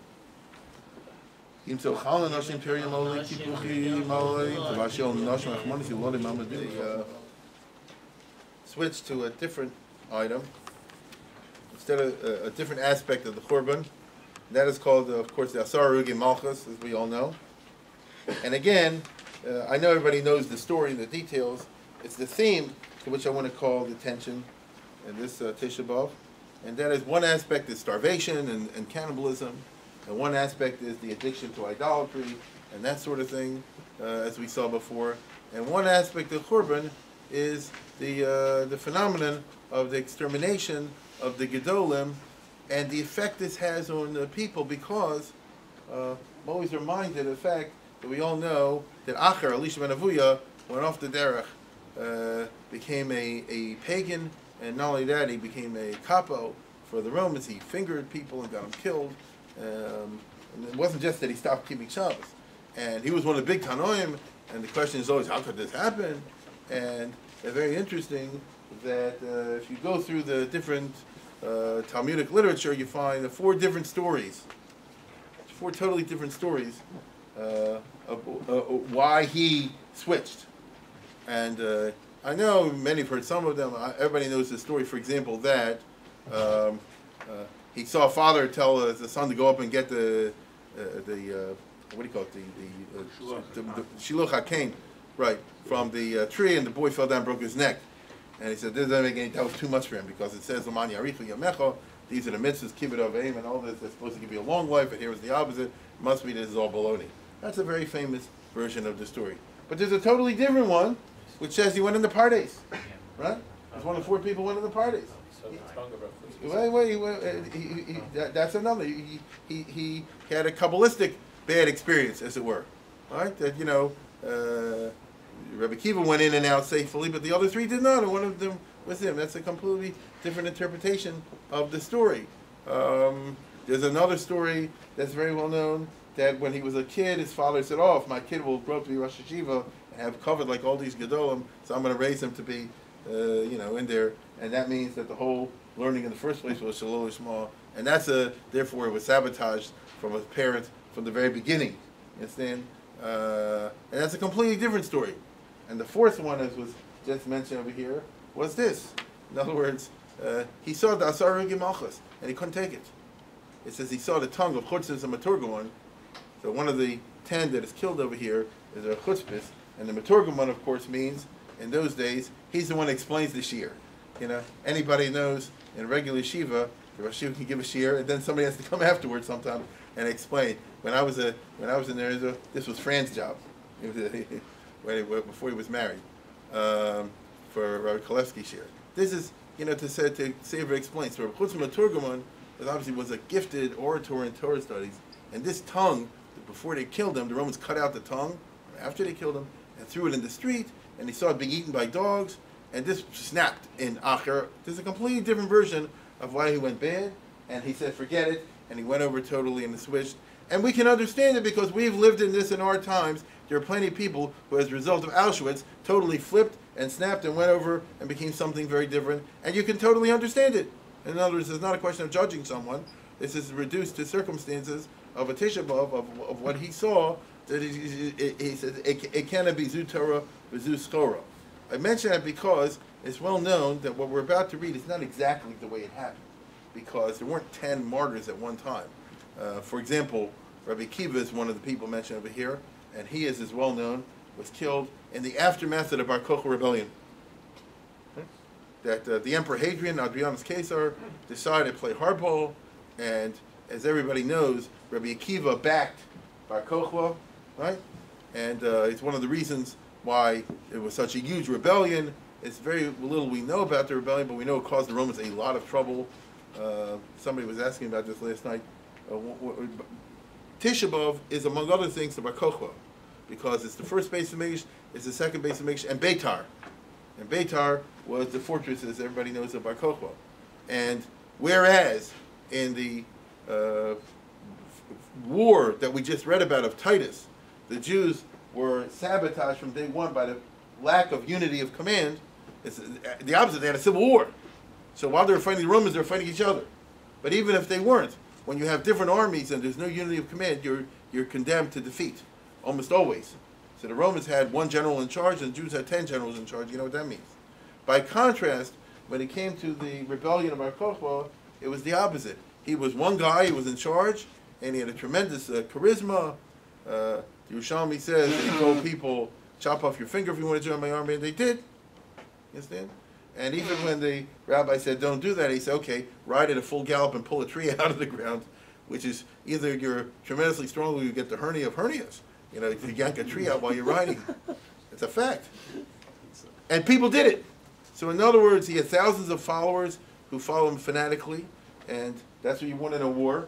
Switch to a different item, instead of a different aspect of the Korban. That is called, of course, the Asar Rugi Malchus, as we all know. And again, I know everybody knows the story and the details. It's the theme to which I want to call the attention in this Tisha B'Av. And that is, one aspect is starvation and cannibalism, and one aspect is the addiction to idolatry and that sort of thing, as we saw before. And one aspect of Korban is the phenomenon of the extermination of the Gedolim and the effect this has on the people, because I'm always reminded of the fact that we all know that Acher, Elisha ben Avuya, went off the derech, became a pagan, and not only that, he became a capo for the Romans. He fingered people and got them killed. And it wasn't just that he stopped keeping Shabbos. And he was one of the big Tanoim, and the question is always, how could this happen? And it's very interesting that if you go through the different Talmudic literature, you find 4 different stories, 4 totally different stories why he switched. And I know many have heard some of them. Everybody knows the story, for example, that he saw a father tell the son to go up and get the what do you call it, the shiluch hakein, right, from the tree, and the boy fell down and broke his neck. And he said, that was too much for him, because it says, these are the mitzvahs, Tisha B'Av, and all this, they're supposed to give you a long life, and here was the opposite. It must be this is all baloney. That's a very famous version of the story. But there's a totally different one, which says he went into parties, right? He's one of the 4 people who went into parties. That's another. He had a Kabbalistic bad experience, as it were, right? That, Rabbi Akiva went in and out safely, but the other 3 did not, and one of them was him. That's a completely different interpretation of the story. There's another story that's very well known, that when he was a kid, his father said, if my kid will grow up to be Rosh Hashiva and have covered like all these Gedolim, so I'm going to raise him to be, in there. And that means that the whole learning in the first place was Shalol Shema. And therefore it was sabotaged from a parent from the very beginning. You understand? And that's a completely different story. And the 4th one, as was just mentioned over here, was this. In other words, he saw the Asar Malchus, and he couldn't take it. It says he saw the tongue of Chutzpis and Maturgamon. So one of the 10 that is killed over here is a Chutzpis, and the Maturgamon, of course, means, in those days, he's the one that explains the shiur. Anybody knows in regular yeshiva, the Rosh Yeshiva can give a shiur, and then somebody has to come afterwards sometime and explain. When I was in there, this was Fran's job, before he was married, for Rabbi Kalevsky shiur. This is, to say or explain. So Rabbi Chutzpah Maturgamon obviously was a gifted orator in Torah studies, and this tongue, before they killed him, the Romans cut out the tongue after they killed him and threw it in the street, and he saw it being eaten by dogs, and this snapped in Acher. There's a completely different version of why he went bad, and he said forget it, and he went over totally and switched. And we can understand it because we've lived in this in our times. There are plenty of people who, as a result of Auschwitz, totally flipped and snapped and went over and became something very different, and you can totally understand it. In other words, it's not a question of judging someone. This is reduced to circumstances of a Tisha B'Av, of what he saw, that he said, it cannot be Zu Torah, Zu Schora. I mention that because it's well known that what we're about to read is not exactly the way it happened, because there weren't 10 martyrs at one time. For example, Rabbi Akiva is one of the people mentioned over here, and he is, as well known, was killed in the aftermath of the Bar Kokhba rebellion. That the Emperor Hadrian, Adrianus Caesar, decided to play hardball, and as everybody knows, Rabbi Akiva backed Bar Kokhba, right? And it's one of the reasons why it was such a huge rebellion. It's very little we know about the rebellion, but we know it caused the Romans a lot of trouble. Somebody was asking about this last night. Tisha B'Av is, among other things, the Bar Kokhba, because it's the first base of Mikdash, it's the second base of Mikdash, and Beitar. And Beitar was the fortress, as everybody knows, of Bar Kokhba. And whereas in the war that we just read about of Titus, the Jews were sabotaged from day one by the lack of unity of command, it's the opposite. They had a civil war. So while they were fighting the Romans, they were fighting each other. But even if they weren't, when you have different armies and there's no unity of command, you're condemned to defeat, almost always. So the Romans had one general in charge, and the Jews had 10 generals in charge. You know what that means. By contrast, when it came to the rebellion of Bar Kokhba, it was the opposite. He was one guy, he was in charge, and he had a tremendous charisma. The Yerushalmi says that he told people, chop off your finger if you want to join my army, and they did. You understand? And even when the rabbi said, don't do that, he said, okay, ride at a full gallop and pull a tree out of the ground, which is either you're tremendously strong or you get the hernia of hernias. You know, you yank a tree out while you're riding. It's a fact. And people did it. So in other words, he had thousands of followers who follow him fanatically, and that's what you want in a war.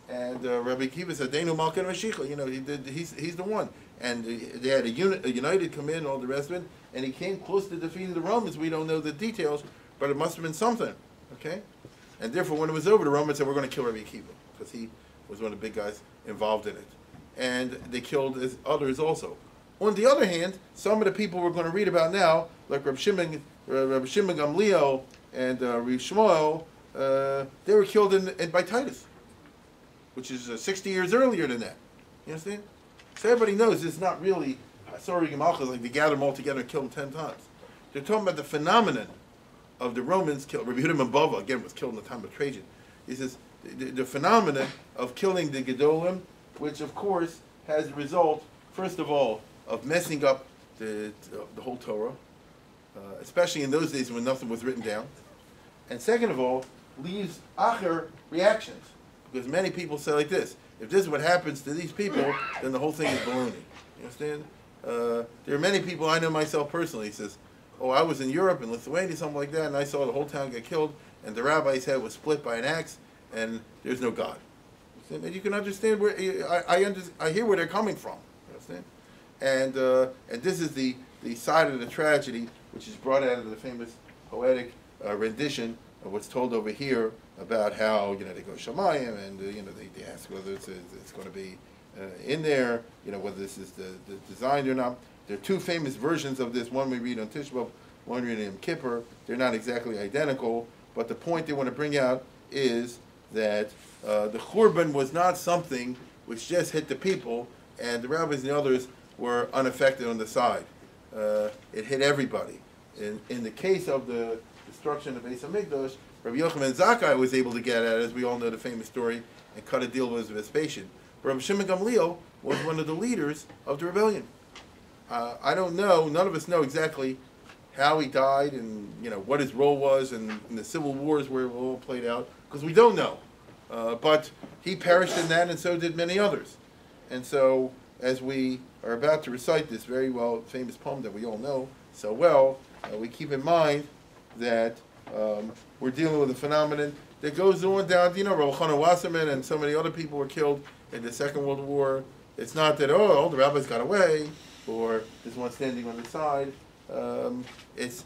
And Rabbi Akiva said, Deinu Malkan Mashiach, you know, he's the one. And they had a united command and all the rest of it, and he came close to defeating the Romans. We don't know the details, but it must have been something, okay? And therefore, when it was over, the Romans said, we're going to kill Rabbi Akiva, because he was one of the big guys involved in it. And they killed others also. On the other hand, some of the people we're going to read about now, like Rabbi Shimon Gamliel and Rabbi Shmuel, they were killed by Titus, which is 60 years earlier than that. You understand? So everybody knows it's not really sorry Gemalchas, like they gather them all together and kill them 10 times. They're talking about the phenomenon of the Romans kill. Rabbi Yehuda ben Bava again was killed in the time of Trajan. He says the phenomenon of killing the Gedolim, which of course has the result, first of all, of messing up the whole Torah, especially in those days when nothing was written down, and second of all, leaves acher reactions, because many people say like this: if this is what happens to these people, then the whole thing is baloney. You understand? There are many people, I know myself personally, he says, oh, I was in Europe, in Lithuania, something like that, and I saw the whole town get killed, and the rabbi's head was split by an axe, and there's no God. And you can understand where, I hear where they're coming from. You understand? And this is the side of the tragedy, which is brought out of the famous poetic rendition of what's told over here about how, they go Shamayim, and, they ask whether it's going to be in there, whether this is the designed or not. There are two famous versions of this. One we read on Tisha B'Av, one we read on Yom Kippur. They're not exactly identical, but the point they want to bring out is that the Churban was not something which just hit the people, and the rabbis and the others were unaffected on the side. It hit everybody. In the case of the destruction of Beis HaMikdash, Rabbi Yochanan Zakkai was able to get at it, as we all know the famous story, and cut a deal with Vespasian. Rabbi Shimon Gamliel was one of the leaders of the rebellion. I don't know, none of us know exactly how he died and what his role was in the civil wars where it all played out, because we don't know. But he perished in that, and so did many others. And so, as we are about to recite this very famous poem that we all know so well, we keep in mind that we're dealing with a phenomenon that goes on down, Rabbi Chanan Wasserman and so many other people were killed in the Second World War. It's not that, all the rabbis got away, or there's one standing on the side. It's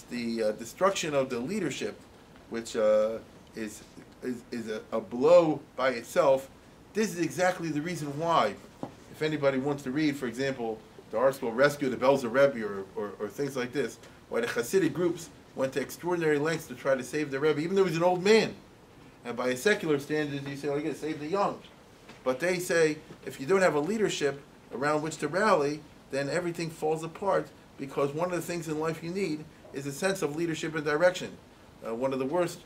the destruction of the leadership, which is a blow by itself. This is exactly the reason why, if anybody wants to read, for example, the article Rescue the Belzer Rebbe or things like this, why the Hasidic groups went to extraordinary lengths to try to save the Rebbe, even though he was an old man. And by a secular standard, you say, you got to save the young. But they say, if you don't have a leadership around which to rally, then everything falls apart, because one of the things in life you need is a sense of leadership and direction. One of the worst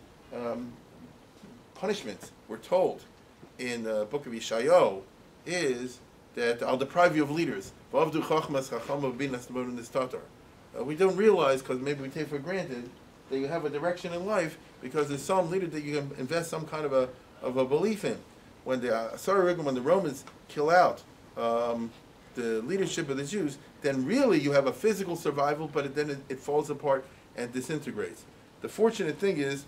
punishments, we're told, in the book of Yoshiyahu, is that I'll deprive you of leaders. We don't realize, because maybe we take for granted, that you have a direction in life because there's some leader that you can invest some kind of a belief in. When the Romans kill out the leadership of the Jews, then really you have a physical survival, but then it falls apart and disintegrates. The fortunate thing is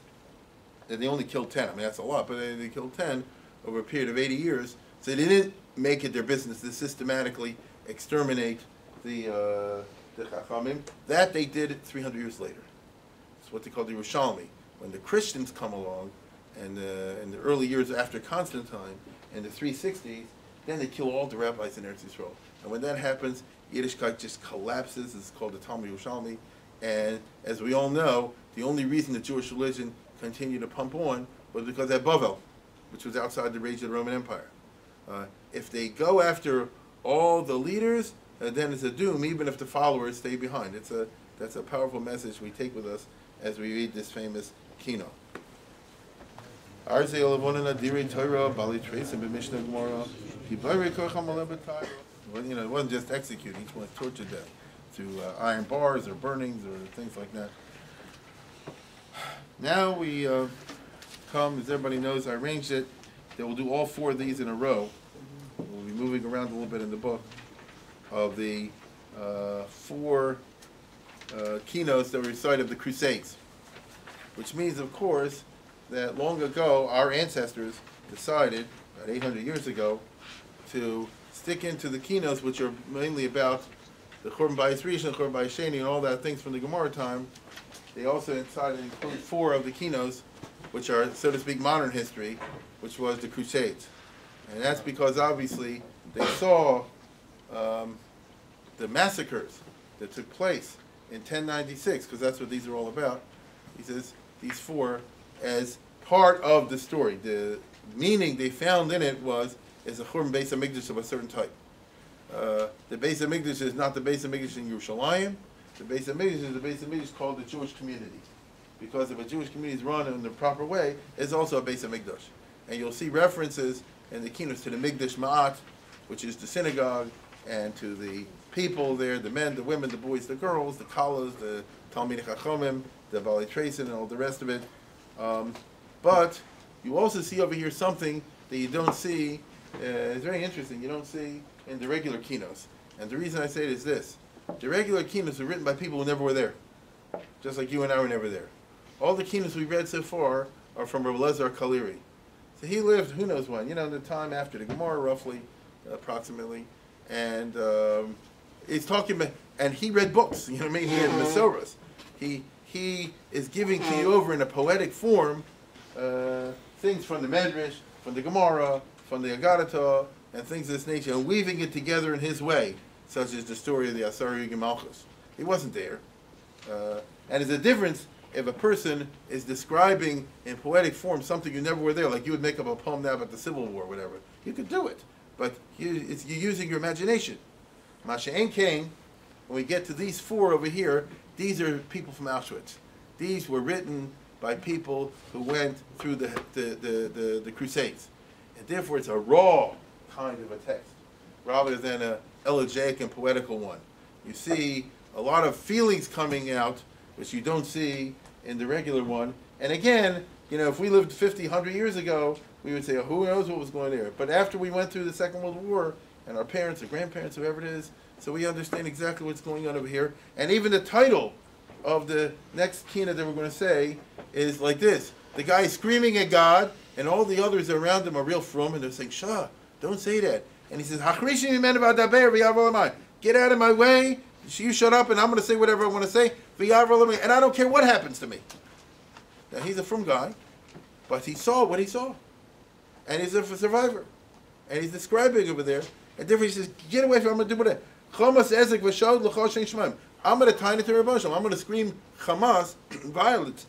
that they only killed 10. I mean, that's a lot, but they killed 10 over a period of 80 years. So they didn't make it their business to systematically exterminate the Chachamim. That they did 300 years later. It's what they call the Yerushalmi. When the Christians come along, and in the early years after Constantine, in the 360s, then they kill all the rabbis in Eretz Yisrael. And when that happens, Yiddishkeit just collapses. It's called the Talmud Yerushalmi. And as we all know, the only reason the Jewish religion continued to pump on was because of Bavel, which was outside the rage of the Roman Empire. If they go after all the leaders, then it's a doom, even if the followers stay behind. That's a powerful message we take with us as we read this famous Kinos. It wasn't just executing, each one was tortured to death through iron bars or burnings or things like that. Now we come, as everybody knows, I arranged it that we'll do all four of these in a row. We'll be moving around a little bit in the book of the four keynotes that we recite of the crusades, which means, of course, that long ago our ancestors decided, about 800 years ago, to stick into the keynotes, which are mainly about the Churban Bayis Rishon, Churban Bayis Sheni, and all that things from the Gemara time. They also decided to include four of the keynotes, which are, so to speak, modern history, which was the Crusades. And that's because, obviously, they saw the massacres that took place in 1096, because that's what these are all about. He says these four as part of the story. The meaning they found in it is a Churban Beis HaMikdash of a certain type. The Beis HaMikdash is not the Beis HaMikdash in Yerushalayim. The Beis HaMikdash is the Beis HaMikdash called the Jewish community. Because if a Jewish community is run in the proper way, it's also a Beis HaMikdash. And you'll see references in the Kinos to the Mikdash Ma'at, which is the synagogue, and to the people there, the men, the women, the boys, the girls, the Kalas, the Talmidei Chachomim, the Balei Treisen, and all the rest of it. But you also see over here something that you don't see. It's very interesting. You don't see in the regular Kinos. And the reason I say it is this. The regular Kinos were written by people who never were there. Just like you and I were never there. All the Kinos we've read so far are from Rabbi Lezer Kaliri. So he lived, who knows when, the time after the Gemara, roughly, approximately. And he's talking about, and he read books, He had Masoras. He is giving to you over in a poetic form things from the Medrash, from the Gemara, from the Agadatah, and things of this nature, and weaving it together in his way, such as the story of the Asar Yugim Malchus. He wasn't there. And there's a difference if a person is describing in poetic form something you never were there, like you would make up a poem now about the Civil War, whatever. You could do it, but you're using your imagination. Masha'en Kain, when we get to these four over here, these are people from Auschwitz. These were written by people who went through the crusades. And therefore it's a raw kind of a text, rather than an elegiac and poetical one. You see a lot of feelings coming out, which you don't see in the regular one. And again, if we lived 50, 100 years ago, we would say, oh, who knows what was going there. But after we went through the Second World War, and our parents or grandparents, whoever it is, so we understand exactly what's going on over here. And even the title of the next keynote that we're going to say is like this. The guy is screaming at God, and all the others around him are real frum, and they're saying, Shah, don't say that. And he says, get out of my way, you shut up, and I'm going to say whatever I want to say, and I don't care what happens to me. Now, he's a frum guy, but he saw what he saw. And he's a survivor. And he's describing over there, and therefore he says, get away from me, I'm going to do what I'm going to tie it to Rebbe. I'm going to scream Hamas, violence.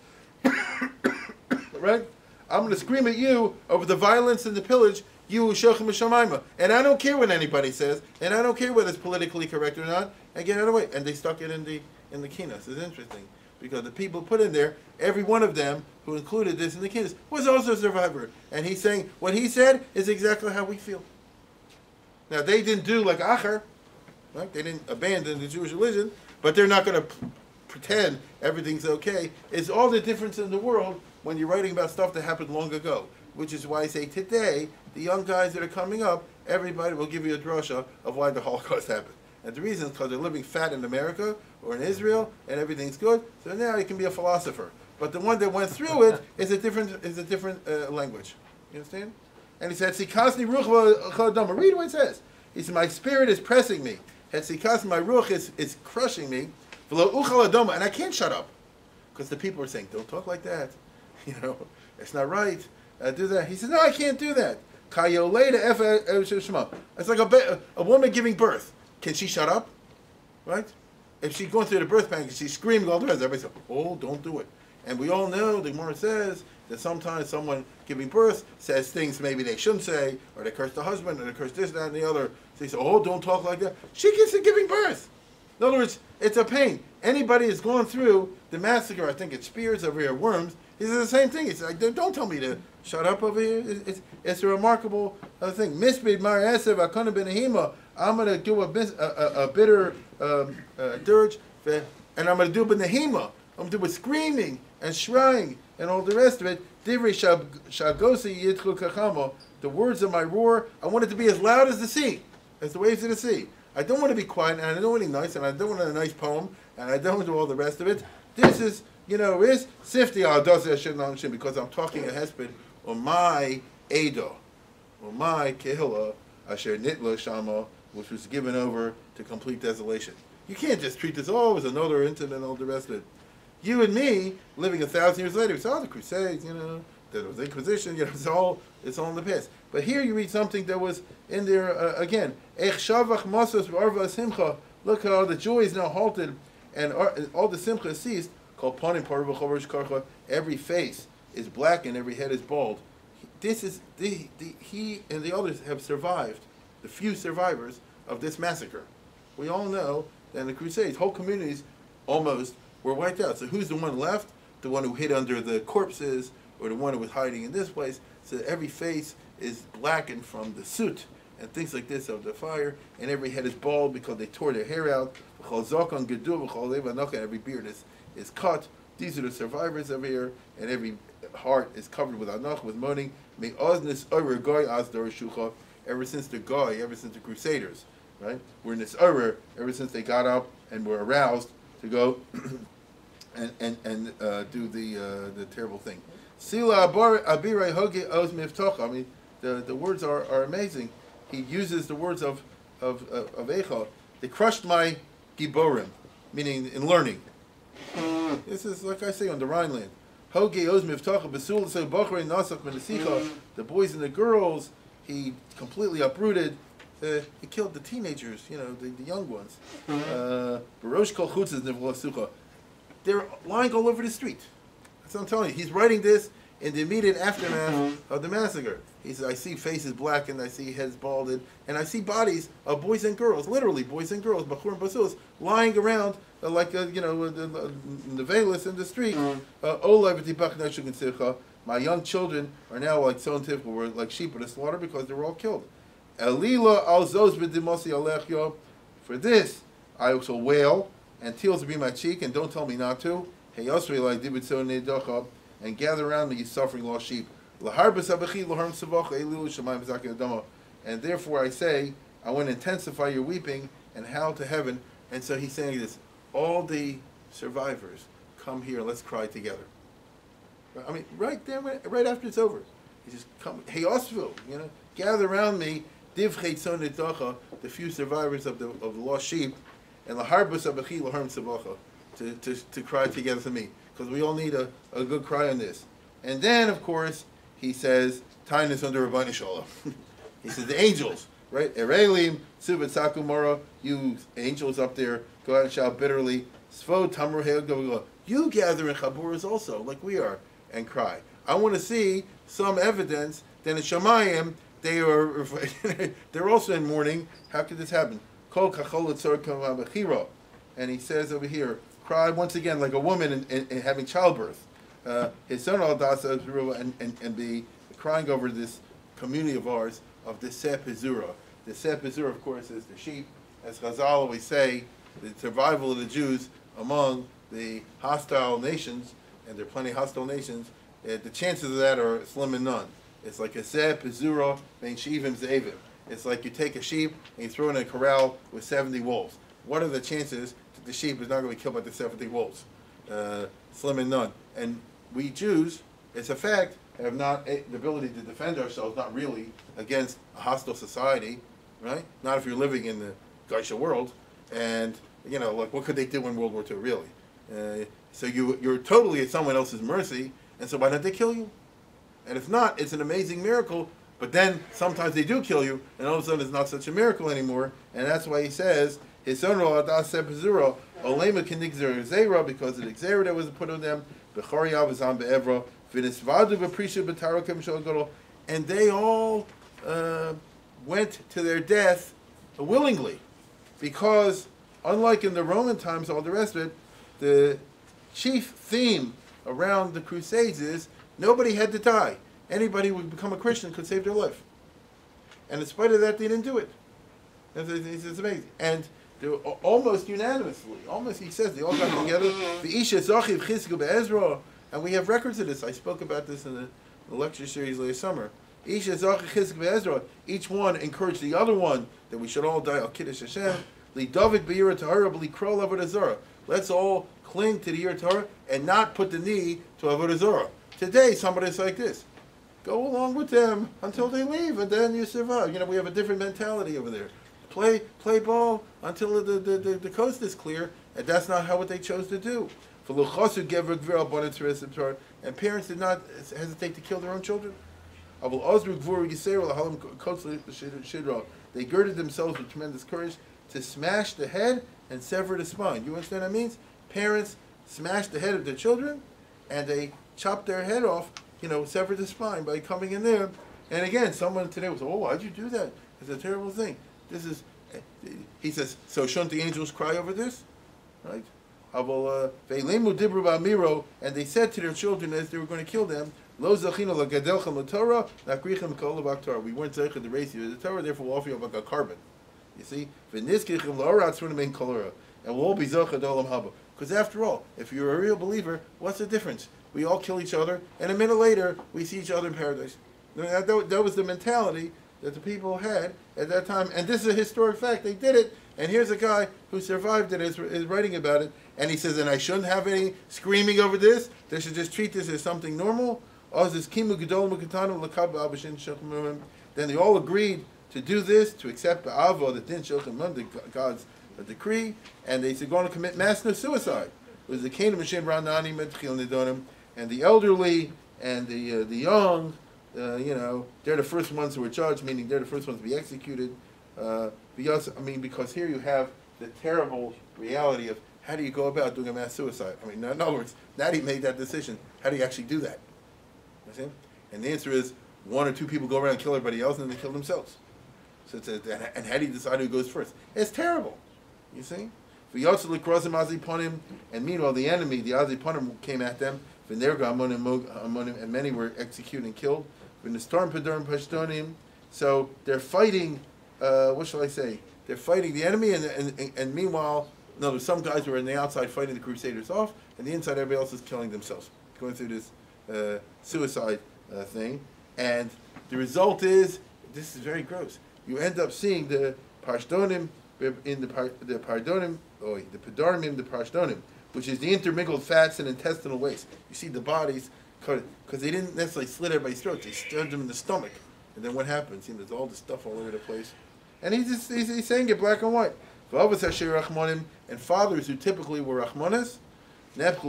Right? I'm going to scream at you over the violence and the pillage, you Shochem Shamayma. And I don't care what anybody says, and I don't care whether it's politically correct or not, and get out of the way. And they stuck it in the Kinos. It's interesting. Because the people put in there, every one of them who included this in the Kinos was also a survivor. And he's saying, what he said is exactly how we feel. Now, they didn't do like Acher, right? They didn't abandon the Jewish religion, but they're not going to pretend everything's okay. It's all the difference in the world when you're writing about stuff that happened long ago, which is why I say today, the young guys that are coming up, everybody will give you a drasha of why the Holocaust happened. And the reason is because they're living fat in America or in Israel, and everything's good, so now you can be a philosopher. But the one that went through it is a different language. You understand? And he said, Sikasni ruch v'chodama. Read what it says. He said, my spirit is pressing me. Sikasni, my ruch is crushing me. V'lo uchal adoma. And I can't shut up. Because the people are saying, don't talk like that. It's not right. Do that. He says, no, I can't do that. It's like a woman giving birth. Can she shut up? Right? If she's going through the birth panic, she's screaming all the rest, everybody says, oh, don't do it. And we all know, the Gemara says, that sometimes someone giving birth says things maybe they shouldn't say, or they curse the husband, or they curse this, that, and the other. So they say, oh, don't talk like that. She gets to giving birth. In other words, it's a pain. Anybody who's gone through the massacre, I think it's Spears over here, Worms, he says the same thing. He's like, don't tell me to shut up over here. It's a remarkable thing. Misbid Mar Esev Akana Benahima. I'm going to do a bitter dirge, and I'm going to do it with Nehima. I'm going to do it with screaming and shrieing and all the rest of it. Divrei Shagosi Yitchu Kachamo. The words of my roar, I want it to be as loud as the sea, as the waves of the sea. I don't want to be quiet, and I don't want to be nice, and I don't want a nice poem, and I don't want to do all the rest of it. This is, is Sifti Al-Dozeh Shemnam because I'm talking a hesped on my Edo, on my Kehillah, Asher Nitla Shama, which was given over to complete desolation. You can't just treat this, oh, it was another incident and all the rest of it. You and me, living 1,000 years later, we saw the Crusades, there was Inquisition, it's all in the past. But here you read something that was in there again. Ech shavach masos v'arva simcha. Look how the joy is now halted, and all the simcha ceased. Kol panim parva choverish karcha. Every face is black and every head is bald. This is he and the others have survived. The few survivors of this massacre. We all know that in the Crusades, whole communities almost were wiped out. So who's the one left? The one who hid under the corpses, or the one who was hiding in this place. So every face is blackened from the soot and things like this of the fire, and every head is bald because they tore their hair out. And every beard is cut. These are the survivors over here, and every heart is covered with anach, with mourning. Ever since the Goy, ever since the Crusaders, right? We're in this era ever since they got up and were aroused to go and do the terrible thing. Sila abirai hoge oz miftocha. I mean, the words are amazing. He uses the words of Eicha. They crushed my giborim, meaning in learning. This is like I say on the Rhineland. Hoge oz miftocha besul so bachrei nasach menasicha. The boys and the girls, he completely uprooted. He killed the teenagers, the young ones. Barosh kol chutzes nevlasucha. They're lying all over the street. That's what I'm telling you. He's writing this in the immediate aftermath of the massacre. He says, I see faces blackened, I see heads balded, and I see bodies of boys and girls, literally boys and girls, bachur and basuls, lying around like, the veilus in the street. My young children are now like so typical, were like sheep at the slaughter because they were all killed. For this, I also wail, and tears will be my cheek, and don't tell me not to. And gather around me, you suffering lost sheep. And therefore I say, I want to intensify your weeping and howl to heaven. And so he's saying this, all the survivors, come here, let's cry together. I mean, right there, right after it's over. He says, come, hey, Osville, gather around me, the few survivors of the lost sheep, and to cry together to me, because we all need a good cry on this. And then, of course, he says, Tainus under Rabbi Shalom. He says, the angels, right? Erelim, Subat Sakumara, you angels up there, go out and shout bitterly. Svo Tamru He'el. You gather in Chaburas also, like we are, and cry. I want to see some evidence that in Shamayim, they're also in mourning. How could this happen? Kol Kachol Tzor Kamabachiro. And he says over here, cry once again like a woman in having childbirth. His son Al-Dasa and be crying over this community of ours of the Sepizura. The Sepizura, of course, is the sheep. As Chazal always say, the survival of the Jews among the hostile nations, and there are plenty of hostile nations, the chances of that are slim and none. It's like a Sepizura bein shivim ze'evim. It's like you take a sheep and you throw it in a corral with 70 wolves. What are the chances that the sheep is not going to be killed by the 70 wolves? Slim and none. And we Jews, it's a fact, have not the ability to defend ourselves, not really, against a hostile society, right? Not if you're living in the Geisha world. And, like, what could they do in World War II, really? So you're totally at someone else's mercy, and so why don't they kill you? And if not, it's an amazing miracle, but then sometimes they do kill you, and all of a sudden it's not such a miracle anymore, and that's why he says, his son because of the Xera that was put on them, and they all went to their death willingly, because unlike in the Roman times, all the rest of it, the chief theme around the Crusades is nobody had to die. Anybody who would become a Christian could save their life. And in spite of that, they didn't do it. It's amazing. And they were almost unanimously, he says, they all got together. And we have records of this. I spoke about this in the lecture series last summer. Each one encouraged the other one that we should all die al Kiddush Hashem. Let's all cling to the Yirah Torah and not put the knee to Avodah Zarah. Today, somebody's like this. Go along with them until they leave, and then you survive. We have a different mentality over there. Play ball until the coast is clear, and that's not what they chose to do. And parents did not hesitate to kill their own children. They girded themselves with tremendous courage to smash the head and sever the spine. You understand what that means? Parents smash the head of their children, and they chop their head off, sever the spine by coming in there. And again, someone today will say, oh, why'd you do that? It's a terrible thing. This is he says, so shouldn't the angels cry over this? Right? Ve'ilemu dibru ba'miro, and they said to their children as they were going to kill them, Lo zachinu l'gadelchem l'Torah, nakrichem kol l'vak. We weren't zeicher to raise you the Torah, therefore we'll offer you like a carbon. You see? V'nizkichem l'orat tzrunim kolora. And we'll all be zocher d'olam haba. Because after all, if you're a real believer, what's the difference? We all kill each other, and a minute later, we see each other in paradise. That was the mentality that the people had at that time. And this is a historic fact. They did it. And here's a guy who survived it, is writing about it. And he says, and I shouldn't have any screaming over this. They should just treat this as something normal. Then they all agreed to do this, to accept B'Av, the din shilchim, the God's decree. And they said, going to commit mass suicide. It was the Kinos, and the elderly and the young, they're the first ones who were judged, meaning they're the first ones to be executed. Because here you have the terrible reality of how do you go about doing a mass suicide? In other words, now that he made that decision, how do you actually do that? You see? And the answer is, one or two people go around and kill everybody else, and then they kill themselves. So and how do you decide who goes first? It's terrible. You see? And meanwhile, the enemy, the Aziponim, came at them, and many were executed and killed. So they're fighting, what shall I say? They're fighting the enemy, and meanwhile, there's some guys who are on the outside fighting the Crusaders off, and the inside, everybody else is killing themselves, going through this suicide thing. And the result is, this is very gross. You end up seeing the Pashdonim, in the Pardonim, the Pedarmim, the Pashdonim, which is the intermingled fats and intestinal waste. You see the bodies cut, because they didn't necessarily slit everybody's throat, they stabbed them in the stomach. And then what happens? There's all this stuff all over the place. And he's saying it black and white. And fathers who typically were Rachmanis, that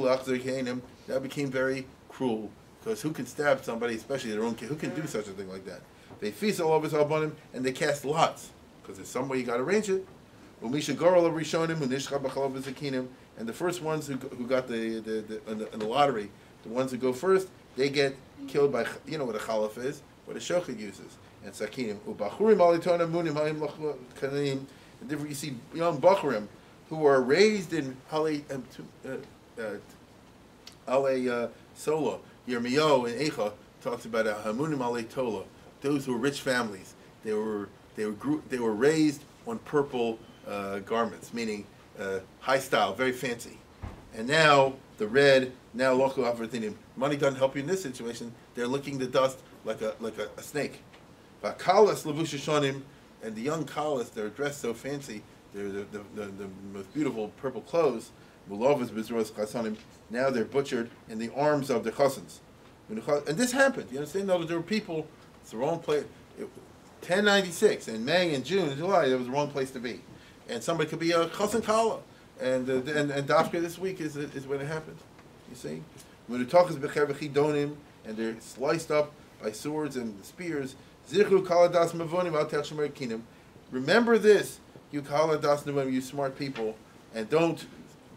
became very cruel. Because who can stab somebody, especially their own kid? Who can do such a thing like that? They feast all over him, and they cast lots. Because there's some way you got to arrange it. And the first ones who got in the lottery, the ones who go first, they get killed by, you know what a chalaf is, what a shochet uses, and sakinim. You see young bachurim who are raised in Sola. Yirmiyahu and Eicha talks about hamunim alei tola. Those who were rich families, they were raised on purple garments, meaning high style, very fancy. And now the red, now local avertinim. Money doesn't help you in this situation. They're licking the dust like a snake. Kalas levushishonim, and the young kalas, they're dressed so fancy. They're the most beautiful purple clothes. Mulovas bezros chasanim. Now they're butchered in the arms of the chasans. And this happened. You understand? No, there were people. It's the wrong place. 1096 in May and June and July. There was the wrong place to be, and somebody could be a chasan kala. And Dafka this week is when it happened. You see, when the talk is bechevechidonim, and they're sliced up by swords and spears. Zichru kaladas mavonim al techshemer kinim. Remember this, you kaladas mavonim, you smart people, and don't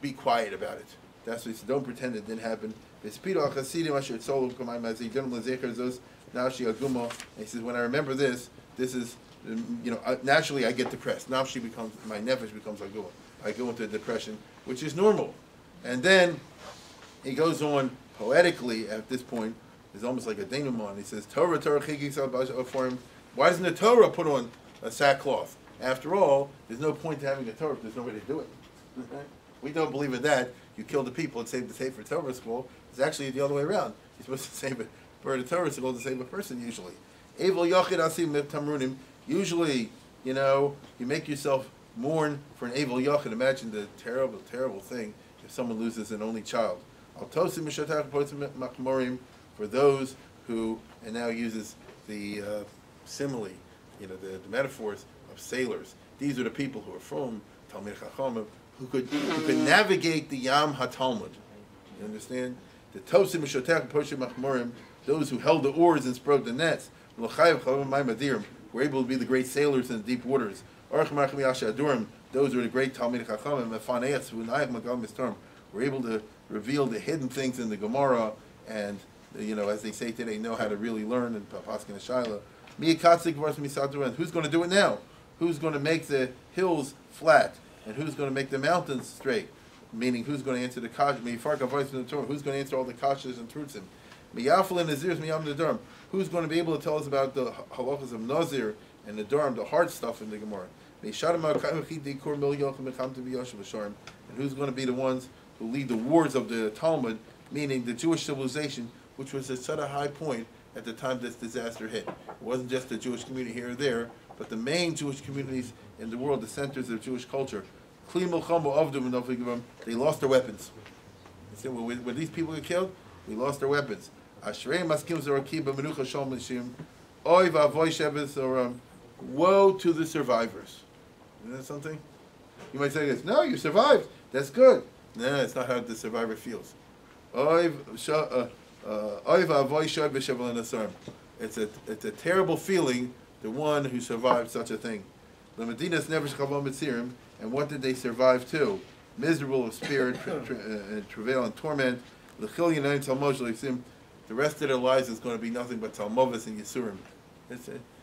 be quiet about it. That's what he said. Don't pretend it didn't happen. And he says, when I remember this is, naturally I get depressed. Nafshi becomes, my nefesh becomes aguma. I go into depression, which is normal. And then he goes on poetically at this point. It's almost like a denouement. He says, Torah chigis for him. Why doesn't the Torah put on a sackcloth? After all, there's no point to having a Torah if there's no way to do it. We don't believe in that. You kill the people and save the Sefer Torah school. It's actually the other way around. You're supposed to save it for the Torah school to save a person usually. Usually, you make yourself mourn for an Evil Yachid. Imagine the terrible, terrible thing if someone loses an only child. For those who, and now uses the simile, the metaphors of sailors. These are the people who are from Talmid Chachamim, who could navigate the Yam HaTalmud. You understand? The Tosim Mishotech Poshim Machmorim, those who held the oars and spread the nets, were able to be the great sailors in the deep waters. Those who are the great Talmid Chachamim, were able to reveal the hidden things in the Gemara, and as they say today, know how to really learn in Paskin and Shaila. And who's going to do it now? who's going to make the hills flat, and who's going to make the mountains straight, meaning who's going to answer the kash, who's going to answer all the kashas and truths. Who's going to be able to tell us about the halachas of Nazir and the Durham, the hard stuff in the Gemara? And who's going to be the ones who lead the wars of the Talmud, meaning the Jewish civilization, which was at such a high point at the time this disaster hit. It wasn't just the Jewish community here or there, but the main Jewish communities in the world, the centers of Jewish culture. They lost their weapons. You see, when these people get killed, we lost their weapons. Woe to the survivors. Isn't that something? You might say this, no, you survived. That's good. No, it's not how the survivor feels. It's a terrible feeling, the one who survived such a thing. And what did they survive to? Miserable of spirit, travail and torment. The rest of their lives is going to be nothing but Talmovis and Yisurim.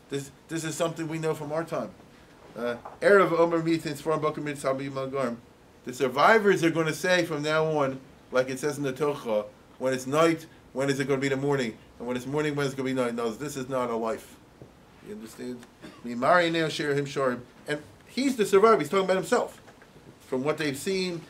This is something we know from our time. Erev Omer Mithin Sforim Boker Mitzvah Magarm. The survivors are going to say from now on, like it says in the Torah, when it's night, when is it going to be the morning? And when it's morning, when it's going to be night? No, this is not a life. You understand? And he's the survivor. He's talking about himself. From what they've seen